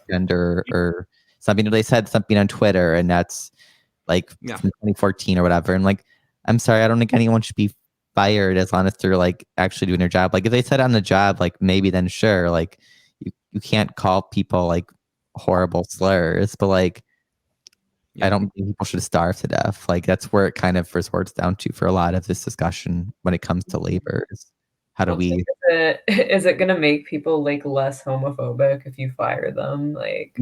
gender or something. They said something on Twitter, and that's like from 2014 or whatever. And like, I'm sorry, I don't think anyone should be fired as long as they're like actually doing their job. Like if they said on the job, like maybe then sure, like you can't call people like horrible slurs, but like I don't think people should starve to death. Like that's where it kind of resorts down to for a lot of this discussion when it comes to labor. How do we? Is it going to make people like less homophobic if you fire them? Like,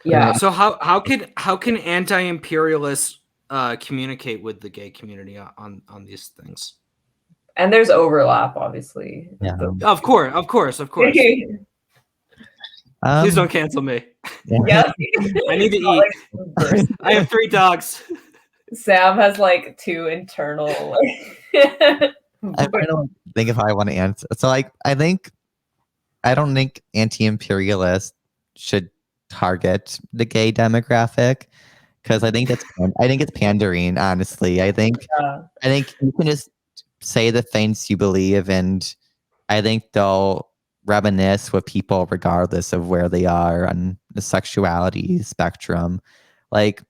yeah. So how can anti-imperialists communicate with the gay community on these things? And there's overlap, obviously. Yeah. Of course. Please don't cancel me. Yeah. I need to eat. Like, I have 3 dogs. Sam has like 2 internal. I don't think if I want to answer. So like, I don't think anti-imperialists should target the gay demographic because I think it's pandering. Honestly, I think you can just say the things you believe, and I think they'll reminisce with people regardless of where they are on the sexuality spectrum. Like,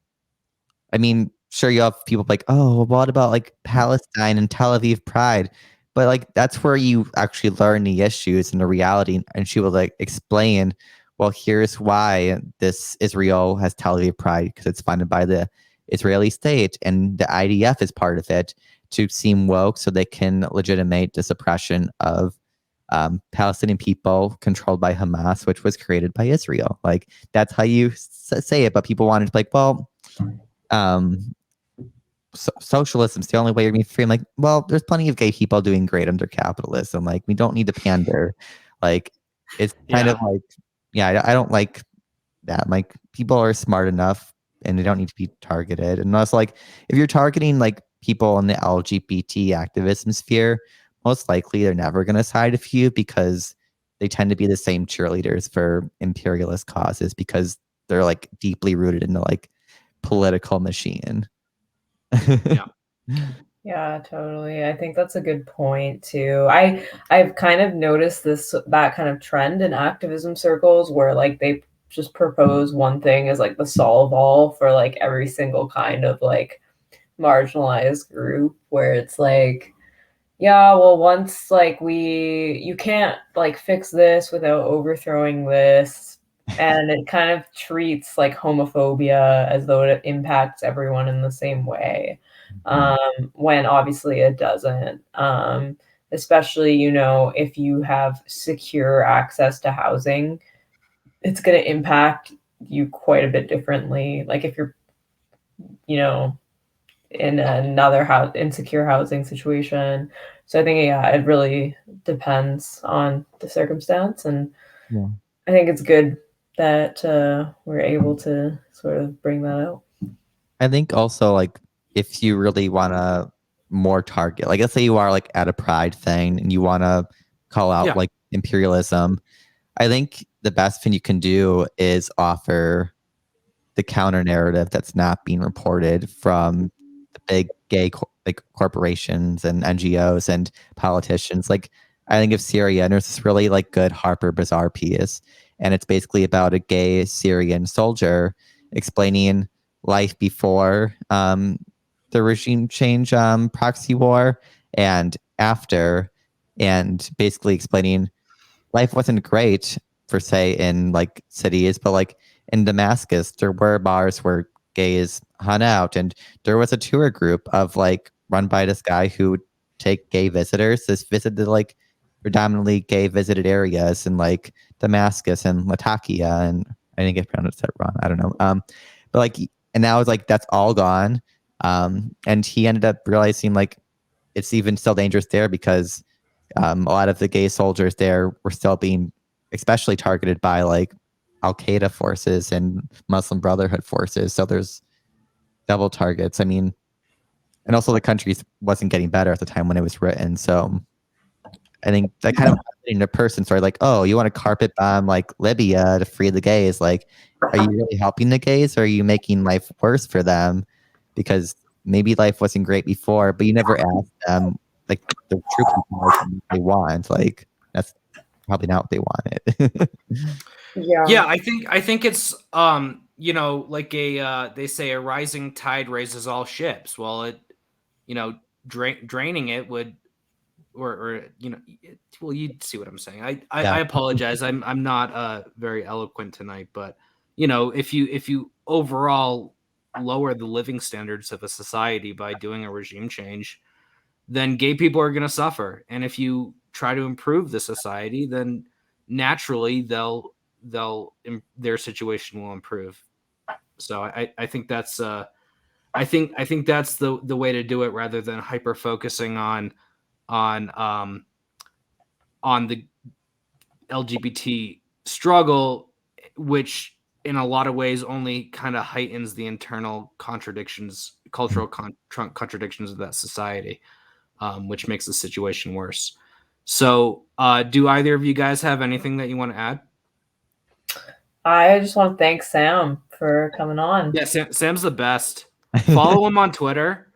I mean, sure, you have people like, oh, well, what about like Palestine and Tel Aviv Pride? But like, that's where you actually learn the issues and the reality. And she will like explain, well, here's why this Israel has Tel Aviv Pride, because it's funded by the Israeli state and the IDF is part of it to seem woke so they can legitimate the suppression of Palestinian people controlled by Hamas, which was created by Israel. Like, that's how you say it. But people wanted to be like, well, socialism's the only way you're going to be free. I'm like, well, there's plenty of gay people doing great under capitalism. Like, we don't need to pander. Like, it's kind of like, yeah, I don't like that. Like, people are smart enough and they don't need to be targeted. And also, like, if you're targeting like people in the LGBT activism sphere, most likely they're never going to side with you because they tend to be the same cheerleaders for imperialist causes because they're like deeply rooted in the like political machine. Yeah. Yeah, totally. I think that's a good point too. I've kind of noticed that kind of trend in activism circles where like they just propose one thing as like the solve all for like every single kind of like marginalized group where it's like, yeah, well, once like you can't like fix this without overthrowing this. And it kind of treats like homophobia as though it impacts everyone in the same way, when obviously it doesn't. Especially, you know, if you have secure access to housing, it's going to impact you quite a bit differently. Like if you're, you know, in another insecure housing situation. So I think, yeah, it really depends on the circumstance. And Yeah. I think it's good that we're able to sort of bring that out. I think also like if you really want to more target, like let's say you are like at a pride thing and you want to call out like imperialism, I think the best thing you can do is offer the counter narrative that's not being reported from the big gay like corporations and NGOs and politicians. Like I think of Syria, and there's this really like good Harper Bazaar piece, and it's basically about a gay Syrian soldier explaining life before the regime change proxy war and after, and basically explaining life wasn't great per se in like cities, but like in Damascus, there were bars where gays hung out, and there was a tour group of like run by this guy who would take gay visitors. This visited like predominantly gay visited areas in like Damascus and Latakia, and I didn't get pronounced that wrong. I don't know. But like, and now it's like that's all gone. And he ended up realizing like it's even still dangerous there because a lot of the gay soldiers there were still being especially targeted by like Al Qaeda forces and Muslim Brotherhood forces. So there's double targets. I mean, and also the country wasn't getting better at the time when it was written. So I think that kind of in the person story, like, oh, you want to carpet bomb like Libya to free the gays? Like, are you really helping the gays, or are you making life worse for them? Because maybe life wasn't great before, but you never asked them like the true people they want. Like, that's probably not what they wanted. Yeah. I think it's you know, like they say a rising tide raises all ships. Well, it, you know, draining it would, or you know, well, you see what I'm saying. I apologize. I'm not very eloquent tonight, but you know, if you overall lower the living standards of a society by doing a regime change, then gay people are going to suffer. And if you try to improve the society, then naturally their situation will improve. So I think that's I think that's the way to do it, rather than hyper focusing on the LGBT struggle, which in a lot of ways only kind of heightens the internal contradictions, cultural contradictions of that society, which makes the situation worse. So, do either of you guys have anything that you want to add? I just want to thank Sam for coming on. Yeah, Sam's the best. Follow him on Twitter.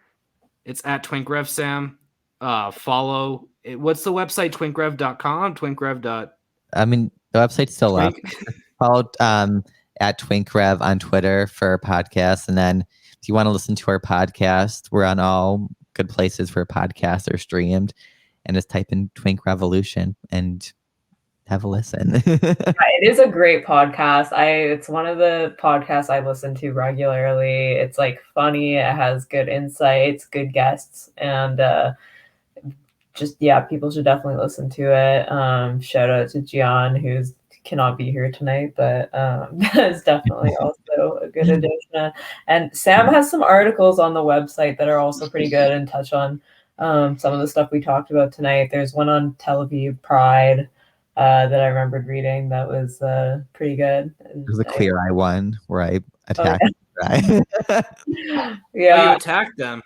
It's at Twinkrev Sam. Follow. What's the website? Twinkrev.com? Twinkrev. I mean, the website's still up. Twink. Follow at Twinkrev on Twitter for podcasts. And then if you want to listen to our podcast, we're on all good places where podcasts are streamed. And just type in Twink Revolution and have a listen. It is a great podcast. It's one of the podcasts I listen to regularly. It's like funny, it has good insights, good guests, and people should definitely listen to it. Shout out to Gian, who's cannot be here tonight, but that's definitely also a good addition. And Sam has some articles on the website that are also pretty good and touch on some of the stuff we talked about tonight. There's one on Tel Aviv Pride that I remembered reading that was pretty good. There's a Queer Eye one where I attacked Yeah, yeah. you attacked them.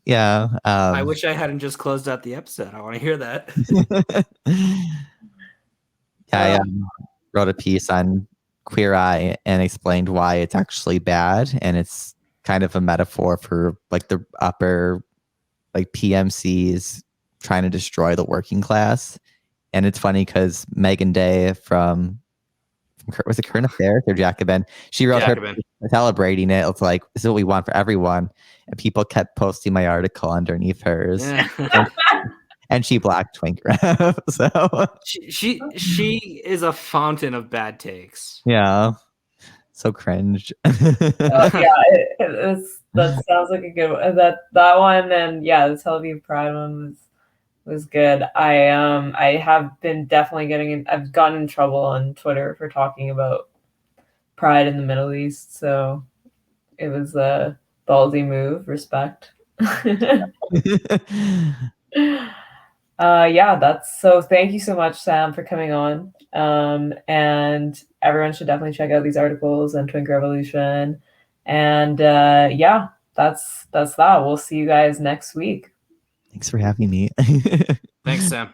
Yeah. I wish I hadn't just closed out the episode. I want to hear that. I wrote a piece on Queer Eye and explained why it's actually bad, and it's kind of a metaphor for like the upper like PMCs trying to destroy the working class. And it's funny because Megan Day from was it Current Affairs or Jacobin? She wrote Jacobin. her celebrating it. It's like, this is what we want for everyone. And people kept posting my article underneath hers. Yeah. And she blocked Twinkrev. So she is a fountain of bad takes. Yeah. So cringe. That sounds like a good one. That one, and the Tel Aviv Pride one was good. I have been definitely I've gotten in trouble on Twitter for talking about Pride in the Middle East, so it was a ballsy move. Respect. So thank you so much, Sam, for coming on. And everyone should definitely check out these articles and Twink Revolution. And that's that. We'll see you guys next week. Thanks for having me. Thanks, Sam.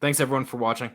Thanks, everyone, for watching.